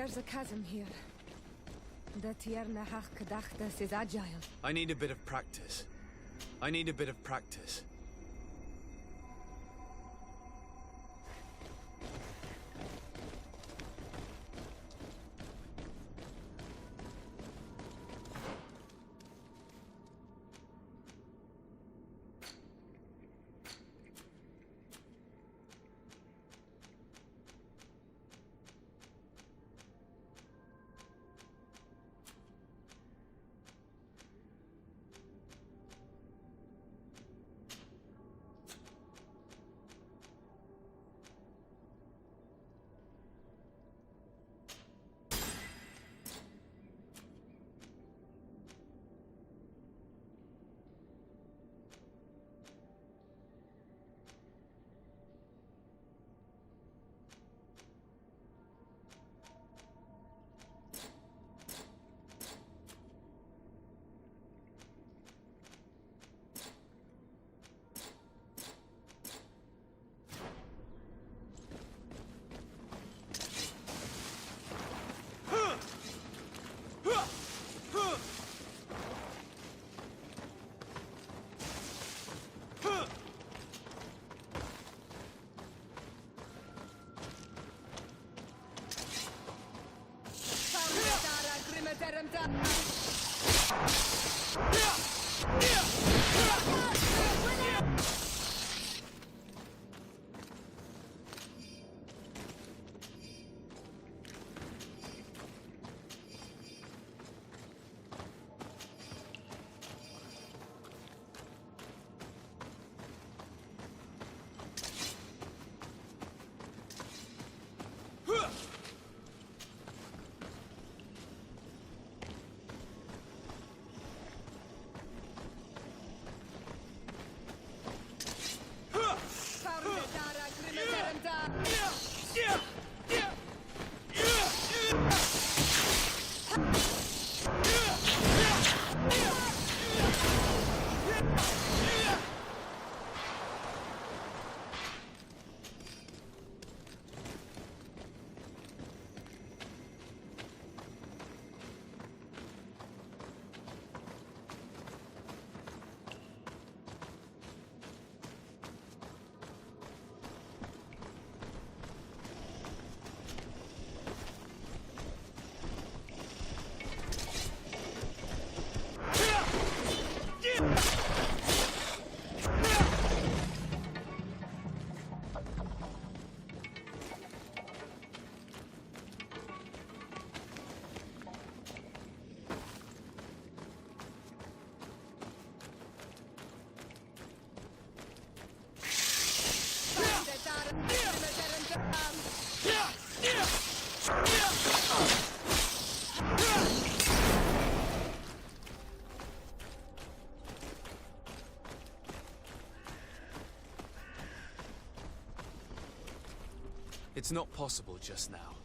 There's a chasm here. The Tiernahak Kadaktis is agile. I need a bit of practice. I need a bit of practice. It's not possible just now.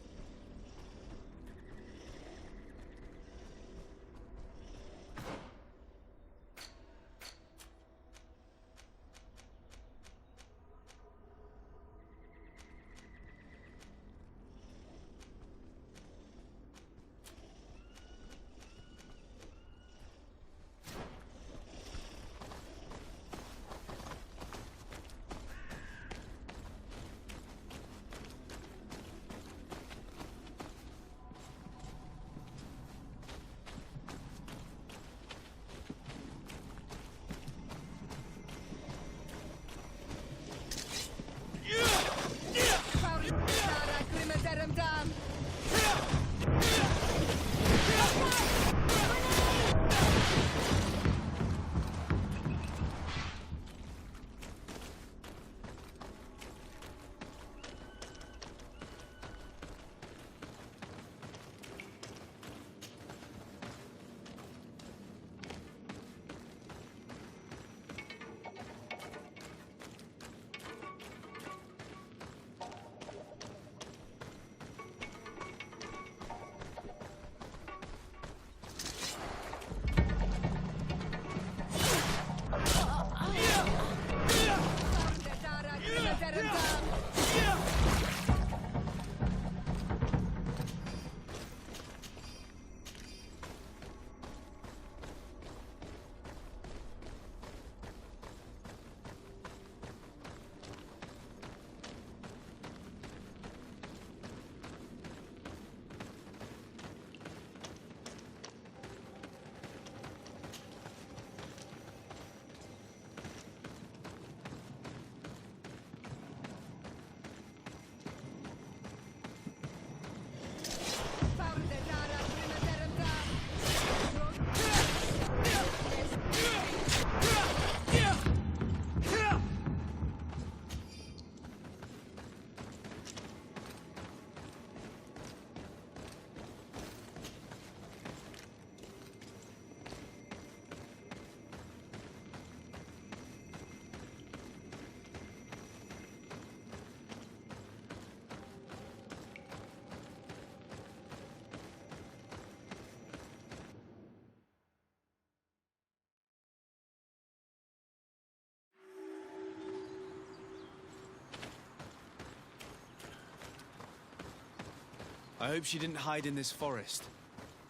I hope she didn't hide in this forest.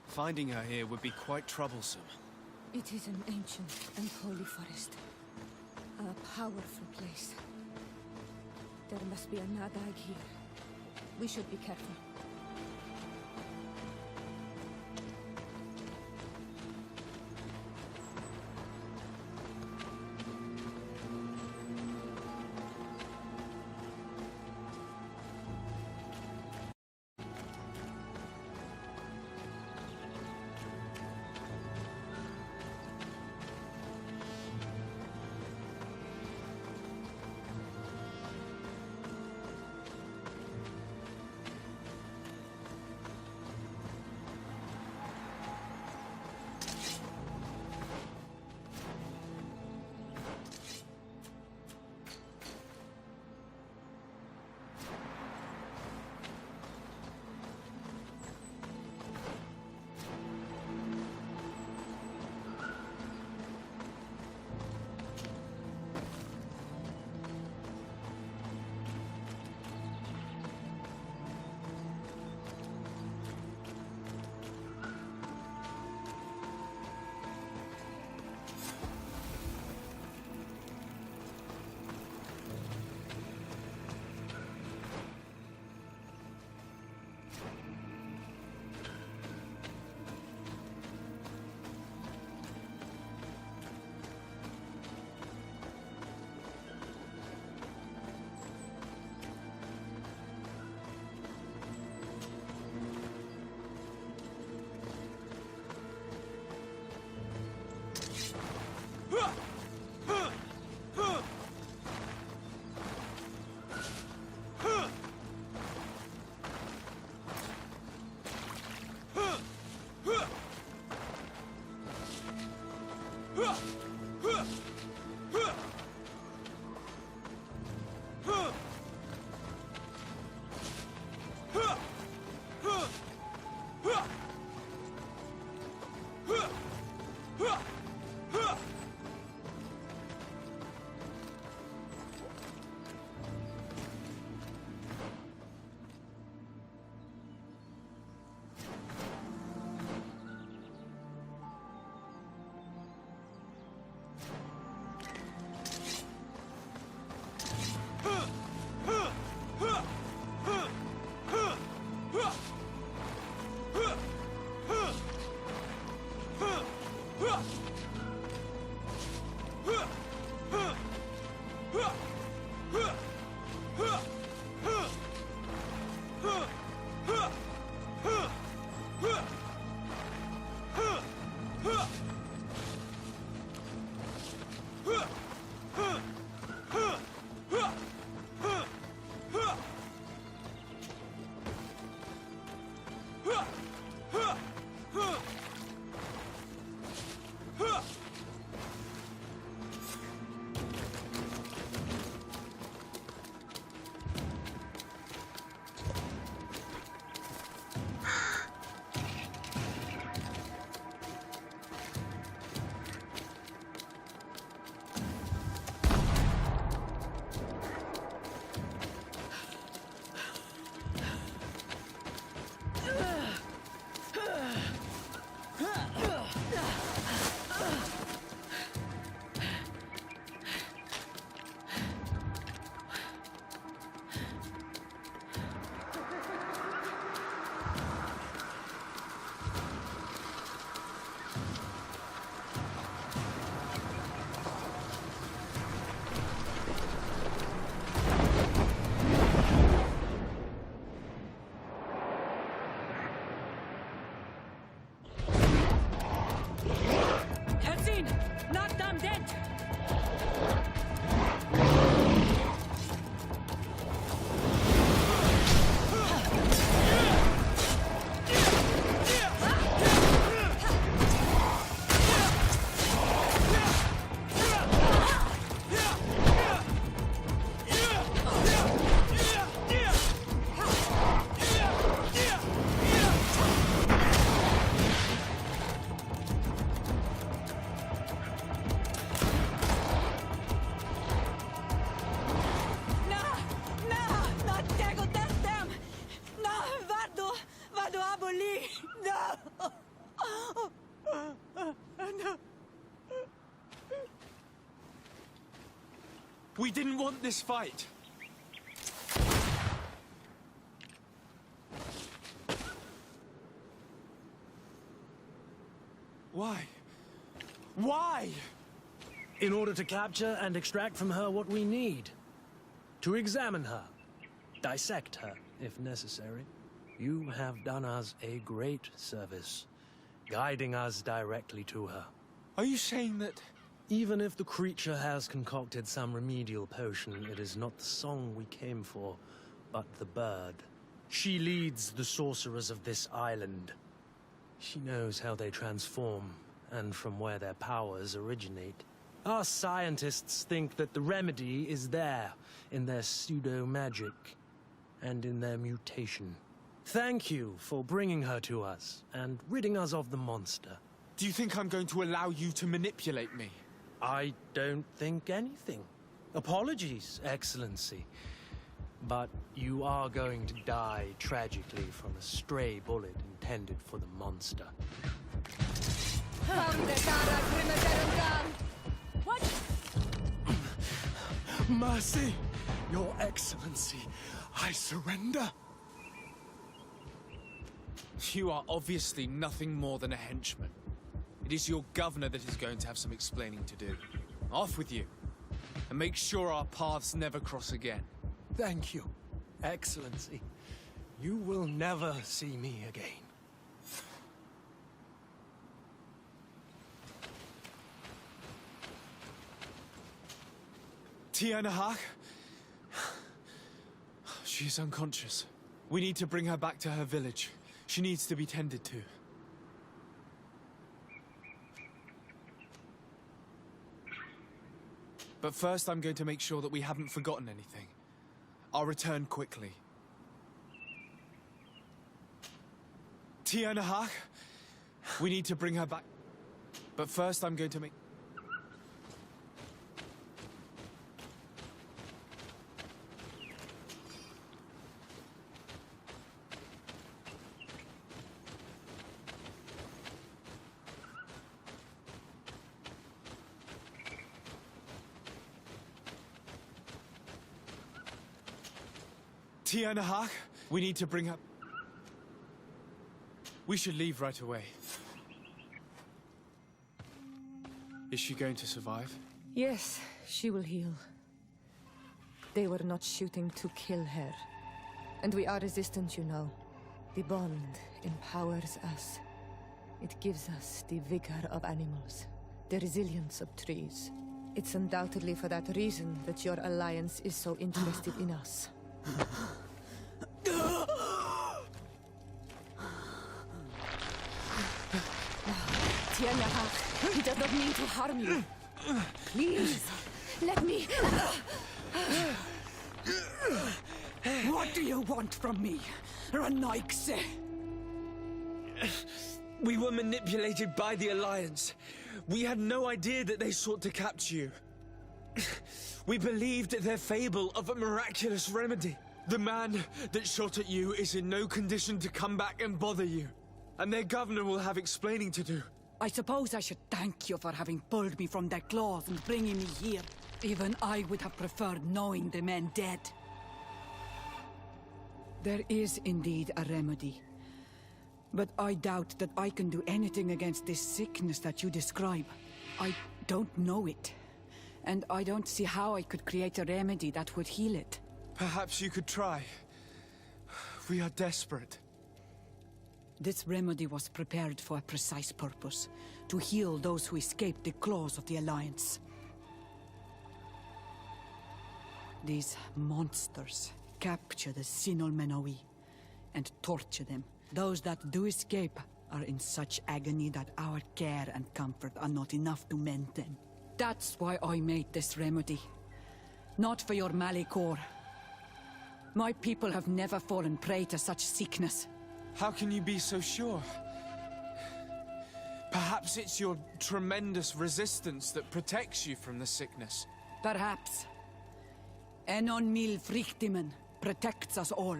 Finding her here would be quite troublesome. It is an ancient and holy forest. A powerful place. There must be an adag here. We should be careful. We didn't want this fight. Why? Why? In order to capture and extract from her what we need. To examine her. Dissect her, if necessary. You have done us a great service, guiding us directly to her. Are you saying that... Even if the creature has concocted some remedial potion, it is not the song we came for, but the bird. She leads the sorcerers of this island. She knows how they transform, and from where their powers originate. Our scientists think that the remedy is there, in their pseudo-magic, and in their mutation. Thank you for bringing her to us, and ridding us of the monster. Do you think I'm going to allow you to manipulate me? I don't think anything. Apologies, Excellency. But you are going to die tragically from a stray bullet intended for the monster. What? Mercy, Your Excellency, I surrender. You are obviously nothing more than a henchman. It is your governor that is going to have some explaining to do. Off with you, and make sure our paths never cross again. Thank you, Excellency. You will never see me again. Tianahak? She is unconscious. We need to bring her back to her village. She needs to be tended to. But first, I'm going to make sure that we haven't forgotten anything. I'll return quickly. Tianahak? We need to bring her back. But first, I'm going to make... Tianahak, we need to bring her... We should leave right away. Is she going to survive? Yes, she will heal. They were not shooting to kill her. And we are resistant, you know. The bond empowers us. It gives us the vigor of animals, the resilience of trees. It's undoubtedly for that reason that your alliance is so interested in us. Tianahak, he does not mean to harm you. Please, let me... What do you want from me, Ranaikse? We were manipulated by the Alliance. We had no idea that they sought to capture you. We believed their fable of a miraculous remedy. The man that shot at you is in no condition to come back and bother you. And their governor will have explaining to do. I suppose I should thank you for having pulled me from their claws and bringing me here. Even I would have preferred knowing the men dead. There is indeed a remedy. But I doubt that I can do anything against this sickness that you describe. I don't know it. And I don't see how I could create a remedy that would heal it. Perhaps you could try. We are desperate. This remedy was prepared for a precise purpose. To heal those who escaped the claws of the Alliance. These monsters capture the Sinol Menawi and torture them. Those that do escape are in such agony that our care and comfort are not enough to mend them. That's why I made this remedy. Not for your Malikor. My people have never fallen prey to such sickness. How can you be so sure? Perhaps it's your tremendous resistance that protects you from the sickness. Perhaps. Enon Mil Frictimen protects us all.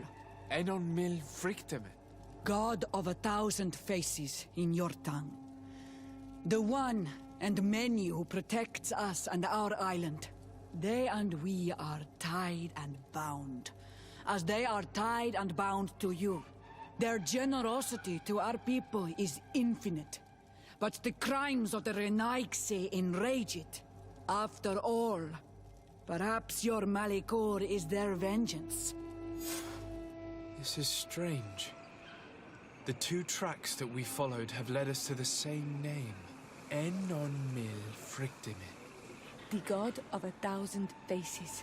Enon Mil Frictimen? God of 1,000 faces in your tongue. The one and many who protects us and our island. They and we are tied and bound, as they are tied and bound to you. Their generosity to our people is infinite, but the crimes of the Renaigse enrage it. After all, perhaps your Malikor is their vengeance. This is strange. The two tracks that we followed have led us to the same name. Enon Mil Frictime. The god of 1,000 faces.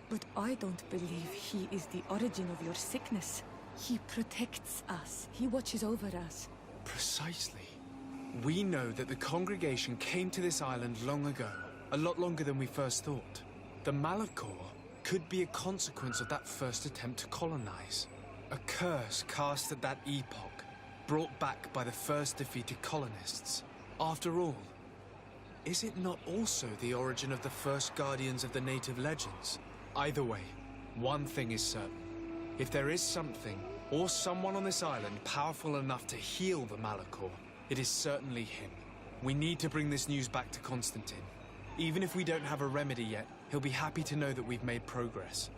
But I don't believe he is the origin of your sickness. He protects us. He watches over us. Precisely. We know that the congregation came to this island long ago, a lot longer than we first thought. The Malikor could be a consequence of that first attempt to colonize. A curse cast at that epoch, brought back by the first defeated colonists. After all, is it not also the origin of the first guardians of the native legends? Either way, one thing is certain. If there is something, or someone on this island powerful enough to heal the Malikor, it is certainly him. We need to bring this news back to Constantine. Even if we don't have a remedy yet, he'll be happy to know that we've made progress.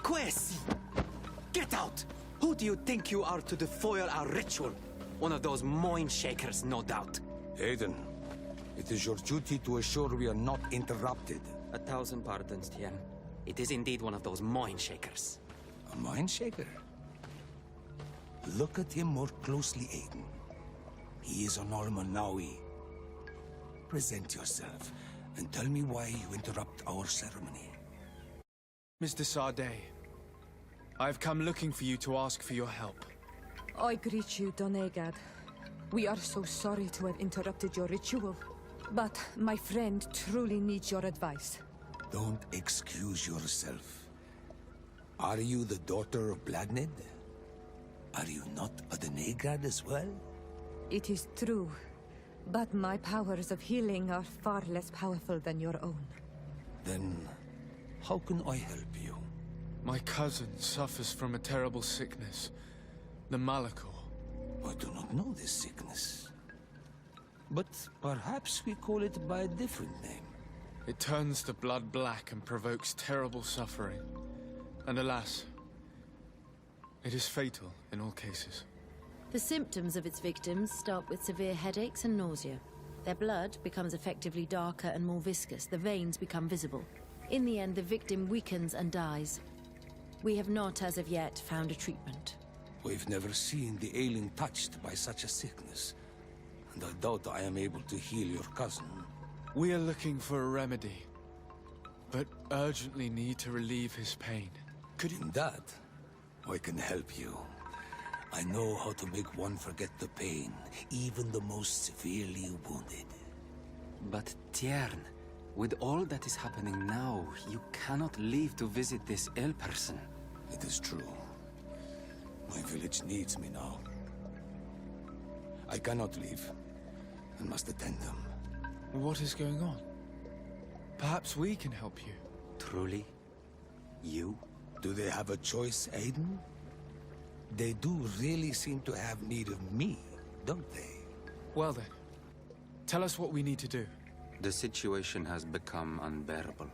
Quesi! Get out! Who do you think you are to defoil our ritual? One of those mind shakers, no doubt. Aiden, it is your duty to assure we are not interrupted. 1,000 pardons, Tien. It is indeed one of those mind shakers. A mind shaker? Look at him more closely, Aiden. He is an Almanawi. Present yourself, and tell me why you interrupt our ceremony. Mr. Sade, I've come looking for you to ask for your help. I greet you, Donegad. We are so sorry to have interrupted your ritual. But my friend truly needs your advice. Don't excuse yourself. Are you the daughter of Bladned? Are you not a Donegad as well? It is true, but my powers of healing are far less powerful than your own. Then, how can I help you? My cousin suffers from a terrible sickness, the Malachor. I do not know this sickness. But perhaps we call it by a different name. It turns the blood black and provokes terrible suffering. And alas, it is fatal in all cases. The symptoms of its victims start with severe headaches and nausea. Their blood becomes effectively darker and more viscous. The veins become visible. In the end, the victim weakens and dies. We have not, as of yet, found a treatment. We've never seen the ailing touched by such a sickness. And I doubt I am able to heal your cousin. We are looking for a remedy, but urgently need to relieve his pain. In that, I can help you. I know how to make one forget the pain, even the most severely wounded. But Tiern, with all that is happening now, you cannot leave to visit this ill person. It is true. My village needs me now. I cannot leave, and must attend them. What is going on? Perhaps we can help you. Truly? You? Do they have a choice, Aiden? They do really seem to have need of me, don't they? Well then, tell us what we need to do. The situation has become unbearable.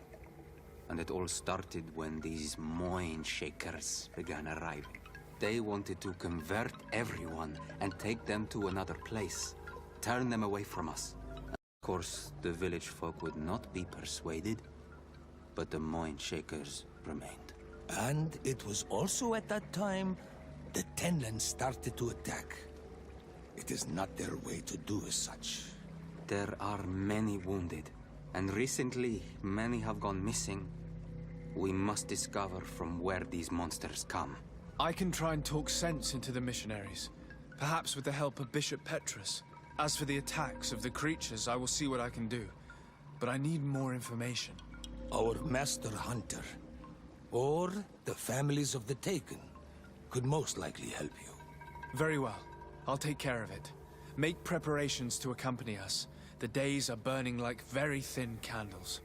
And it all started when these mind shakers began arriving. They wanted to convert everyone and take them to another place. Turn them away from us. And of course, the village folk would not be persuaded. But the mind shakers remained. And it was also at that time the Tenland started to attack. It is not their way to do as such. There are many wounded, and recently many have gone missing. We must discover from where these monsters come. I can try and talk sense into the missionaries, perhaps with the help of Bishop Petrus. As for the attacks of the creatures, I will see what I can do. But I need more information. Our master hunter, or the families of the Taken, could most likely help you. Very well. I'll take care of it. Make preparations to accompany us. The days are burning like very thin candles.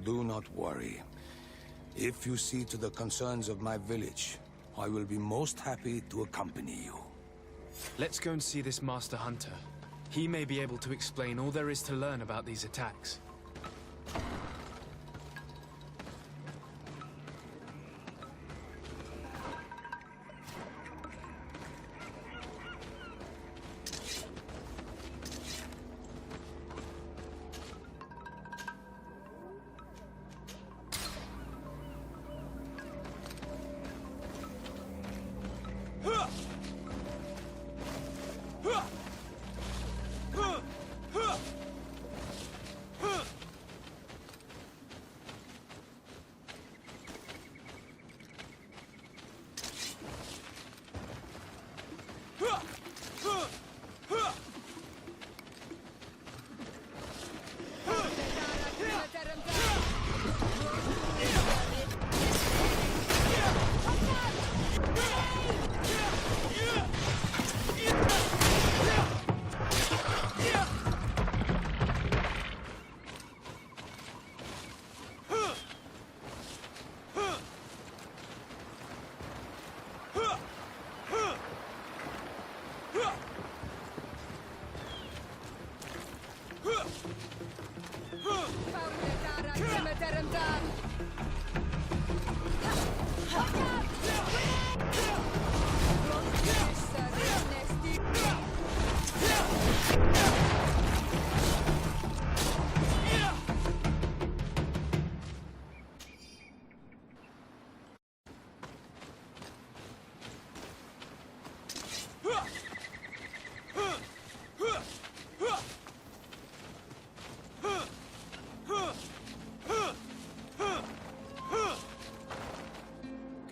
Do not worry. If you see to the concerns of my village, I will be most happy to accompany you. Let's go and see this Master Hunter. He may be able to explain all there is to learn about these attacks.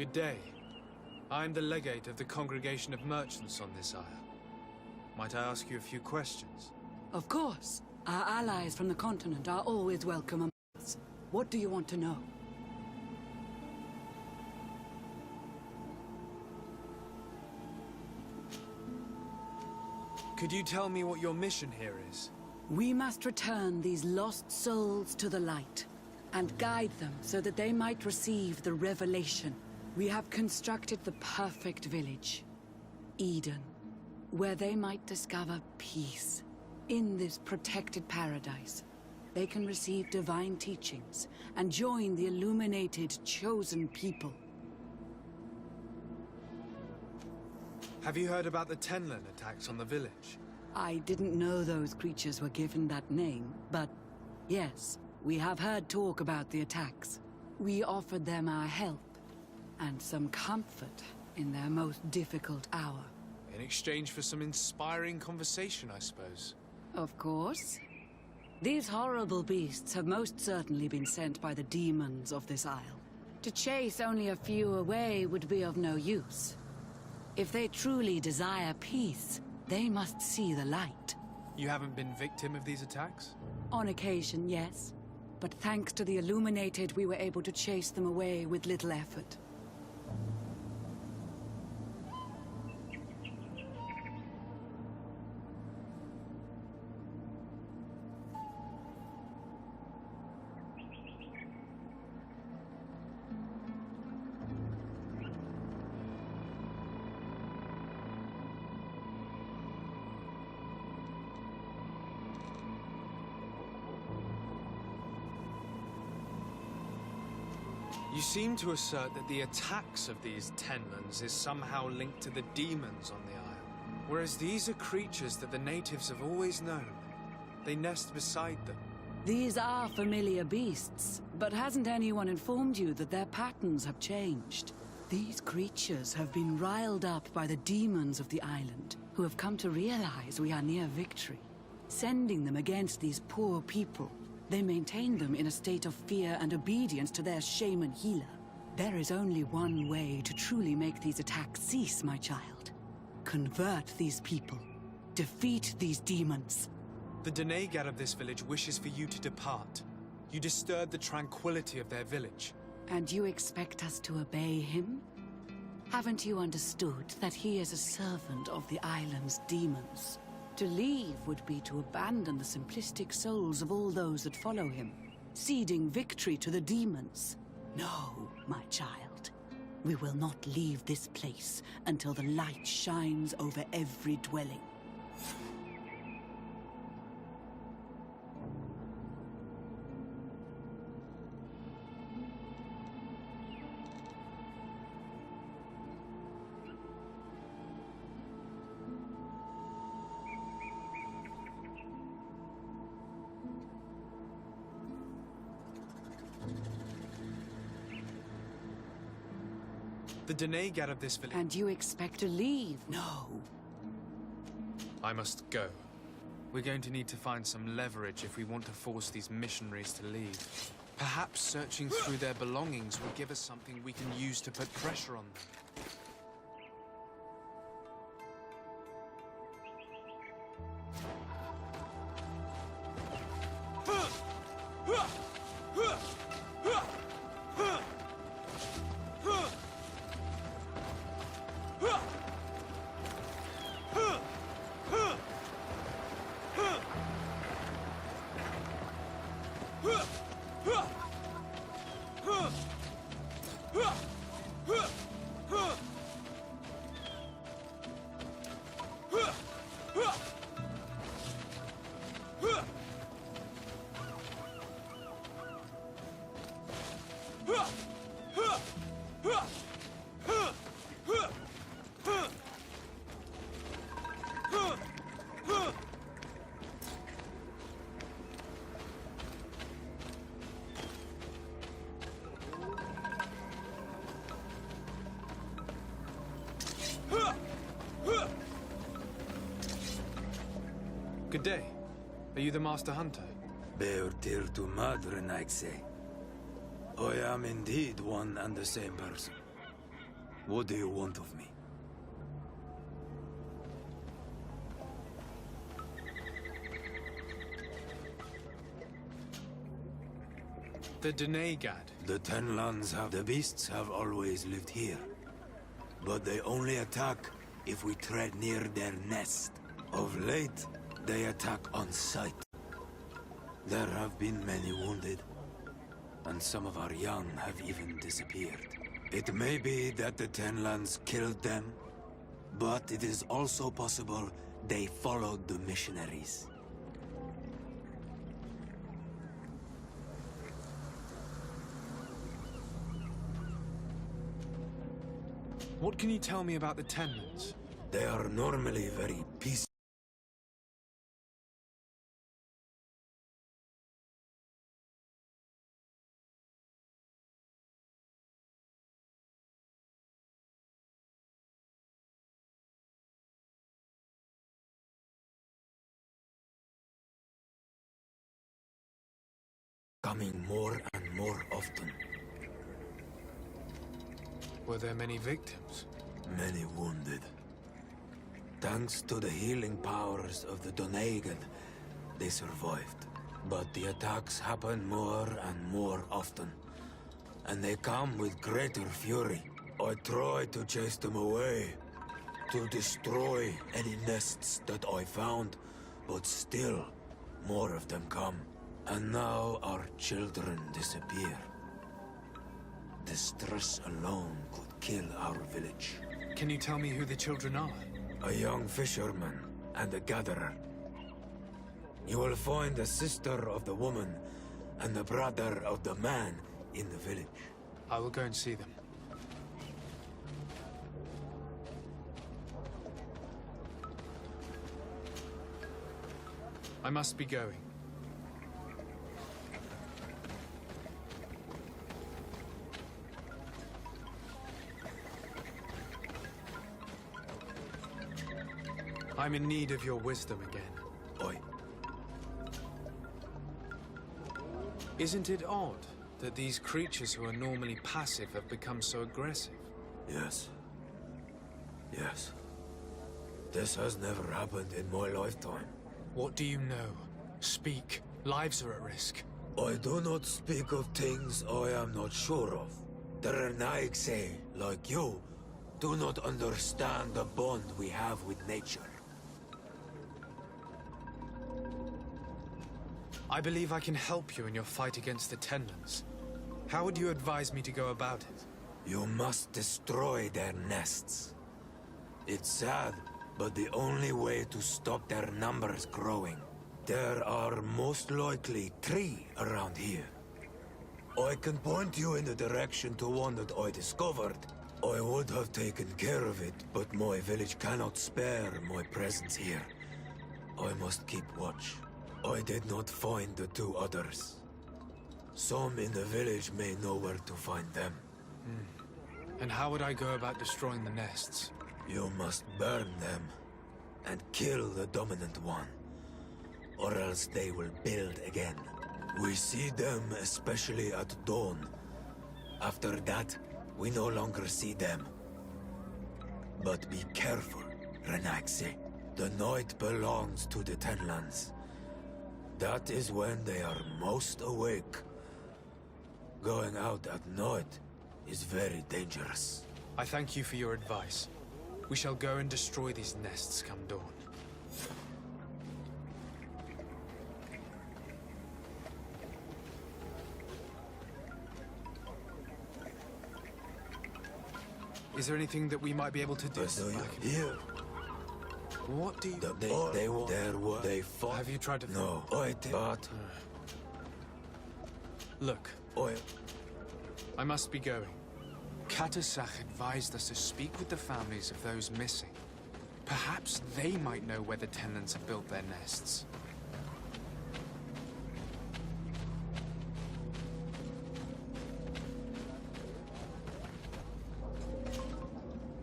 Good day. I'm the legate of the Congregation of Merchants on this isle. Might I ask you a few questions? Of course. Our allies from the continent are always welcome among us. What do you want to know? Could you tell me what your mission here is? We must return these lost souls to the light, and guide them so that they might receive the revelation. We have constructed the perfect village, Eden, where they might discover peace. In this protected paradise, they can receive divine teachings and join the illuminated, chosen people. Have you heard about the Tenlin attacks on the village? I didn't know those creatures were given that name, but yes, we have heard talk about the attacks. We offered them our help and some comfort in their most difficult hour. In exchange for some inspiring conversation, I suppose. Of course. These horrible beasts have most certainly been sent by the demons of this isle. To chase only a few away would be of no use. If they truly desire peace, they must see the light. You haven't been victim of these attacks? On occasion, yes. But thanks to the Illuminated, we were able to chase them away with little effort. You seem to assert that the attacks of these Tenlins is somehow linked to the demons on the isle. Whereas these are creatures that the natives have always known. They nest beside them. These are familiar beasts, but hasn't anyone informed you that their patterns have changed? These creatures have been riled up by the demons of the island, who have come to realize we are near victory. Sending them against these poor people, they maintain them in a state of fear and obedience to their shaman healer. There is only one way to truly make these attacks cease, my child. Convert these people. Defeat these demons. The Denegar of this village wishes for you to depart. You disturb the tranquility of their village. And you expect us to obey him? Haven't you understood that he is a servant of the island's demons? To leave would be to abandon the simplistic souls of all those that follow him, ceding victory to the demons. No, my child. We will not leave this place until the light shines over every dwelling. The Denegar of this village... And you expect to leave? No. I must go. We're going to need to find some leverage if we want to force these missionaries to leave. Perhaps searching through their belongings will give us something we can use to put pressure on them. Good day. Are you the Master Hunter? Beortir tu madre, Naikse. I am indeed one and the same person. What do you want of me? The Denegad. The Ten Lands have... The beasts have always lived here. But they only attack if we tread near their nest. Of late, they attack on sight. There have been many wounded, and some of our young have even disappeared. It may be that the Ten Lands killed them, but it is also possible they followed the missionaries. What can you tell me about the Tenlands? They are normally very peaceful. Coming more and more often. Were there many victims? Many wounded. Thanks to the healing powers of the Donegad, they survived. But the attacks happen more and more often. And they come with greater fury. I try to chase them away, to destroy any nests that I found, but still, more of them come. And now our children disappear. The stress alone could kill our village. Can you tell me who the children are? A young fisherman and a gatherer. You will find the sister of the woman and the brother of the man in the village. I will go and see them. I must be going. I'm in need of your wisdom again. Oi. Isn't it odd that these creatures who are normally passive have become so aggressive? Yes. Yes. This has never happened in my lifetime. What do you know? Speak. Lives are at risk. I do not speak of things I am not sure of. The Renaigse, like you, do not understand the bond we have with nature. I believe I can help you in your fight against the Tenlands. How would you advise me to go about it? You must destroy their nests. It's sad, but the only way to stop their numbers growing. There are most likely 3 around here. I can point you in the direction to one that I discovered. I would have taken care of it, but my village cannot spare my presence here. I must keep watch. I did not find the 2 others. Some in the village may know where to find them. And how would I go about destroying the nests? You must burn them and kill the dominant one, or else they will build again. We see them especially at dawn. After that, we no longer see them. But be careful, Renaigse. The night belongs to the Tenlands. That is when they are most awake. Going out at night is very dangerous. I thank you for your advice. We shall go and destroy these nests come dawn. Is there anything that we might be able to do? Here. What do you... They fought. Have you tried to... No, I did. But... Look. Oi. I must be going. Katasach advised us to speak with the families of those missing. Perhaps they might know where the Tenlands have built their nests.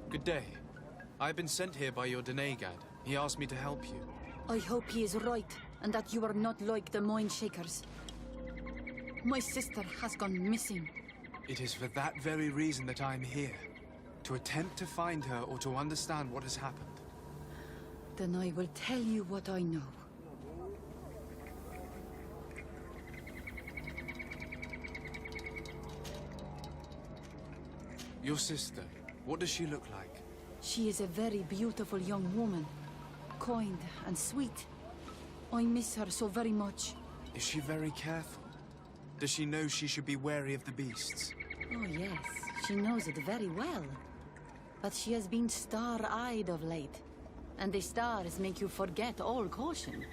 Good day. I've been sent here by your Denegad. He asked me to help you. I hope he is right, and that you are not like the Moin Shakers. My sister has gone missing. It is for that very reason that I'm here. To attempt to find her or to understand what has happened? Then I will tell you what I know. Your sister, what does she look like? She is a very beautiful young woman. Kind and sweet. I miss her so very much. Is she very careful? Does she know she should be wary of the beasts? Oh yes, she knows it very well. But she has been star-eyed of late. And the stars make you forget all caution.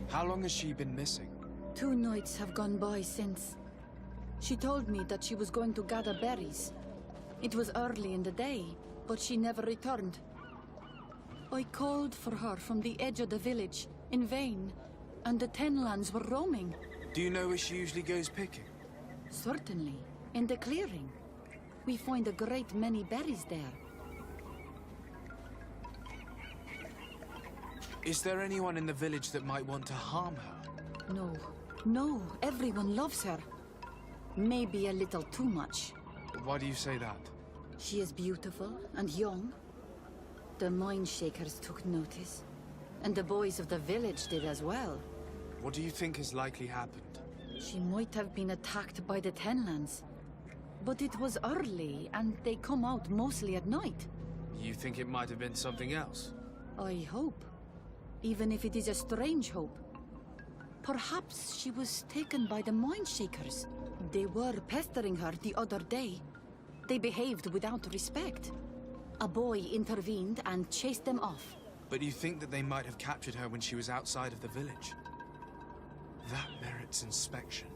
How long has she been missing? 2 nights have gone by since. She told me that she was going to gather berries. It was early in the day, but she never returned. I called for her from the edge of the village, in vain, and the Tenlands were roaming. Do you know where she usually goes picking? Certainly, in the clearing. We find a great many berries there. Is there anyone in the village that might want to harm her? No, everyone loves her. Maybe a little too much. Why do you say that? She is beautiful and young. The mine shakers took notice. And the boys of the village did as well. What do you think has likely happened? She might have been attacked by the Tenlands. But it was early, and they come out mostly at night. You think it might have been something else? I hope. Even if it is a strange hope. Perhaps she was taken by the mine shakers. They were pestering her the other day. They behaved without respect. A boy intervened and chased them off. But you think that they might have captured her when she was outside of the village? That merits inspection.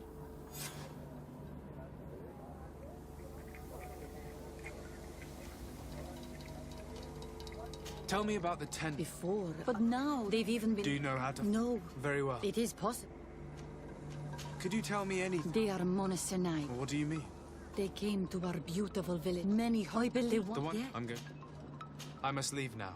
Tell me about the tent. Before, but now they've even been... Do you know how to... No. Very well. It is possible. Could you tell me anything? They are Monasenai. What do you mean? They came to our beautiful village. Many, I believe... The one? Yeah. I'm good. I must leave now.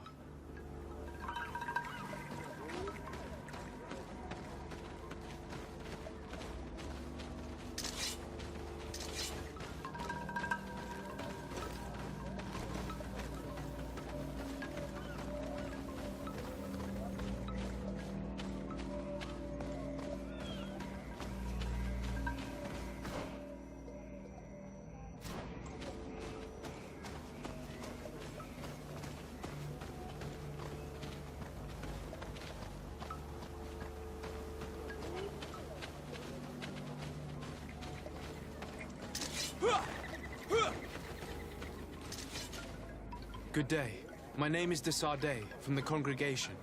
Good day. My name is Desardet, from the congregation.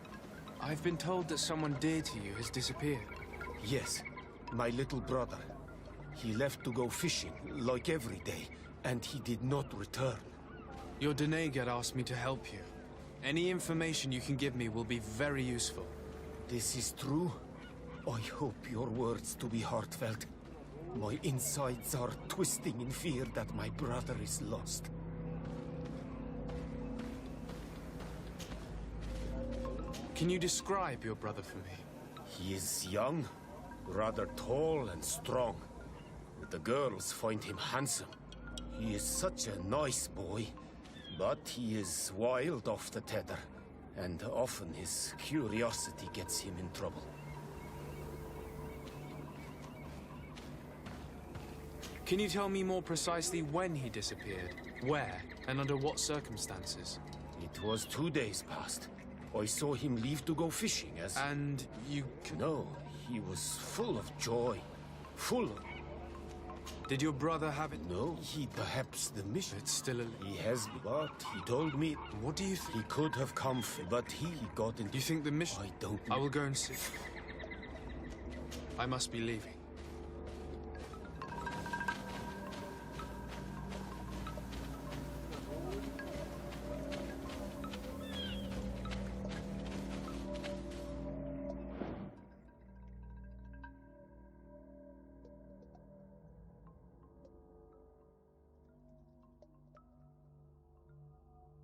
I've been told that someone dear to you has disappeared. Yes, my little brother. He left to go fishing, like every day, and he did not return. Your Doneigad asked me to help you. Any information you can give me will be very useful. This is true? I hope your words to be heartfelt. My insides are twisting in fear that my brother is lost. Can you describe your brother for me? He is young, rather tall and strong. The girls find him handsome. He is such a nice boy, but he is wild off the tether, and often his curiosity gets him in trouble. Can you tell me more precisely when he disappeared, where, and under what circumstances? It was 2 days past. I saw him leave to go fishing as... And you... No, he was full of joy. Full of... Did your brother have it? No, he perhaps the mission. It's still a... He has, but he told me... What do you think? He could have come, but he got in... You think the mission... I don't... I will go and see. I must be leaving.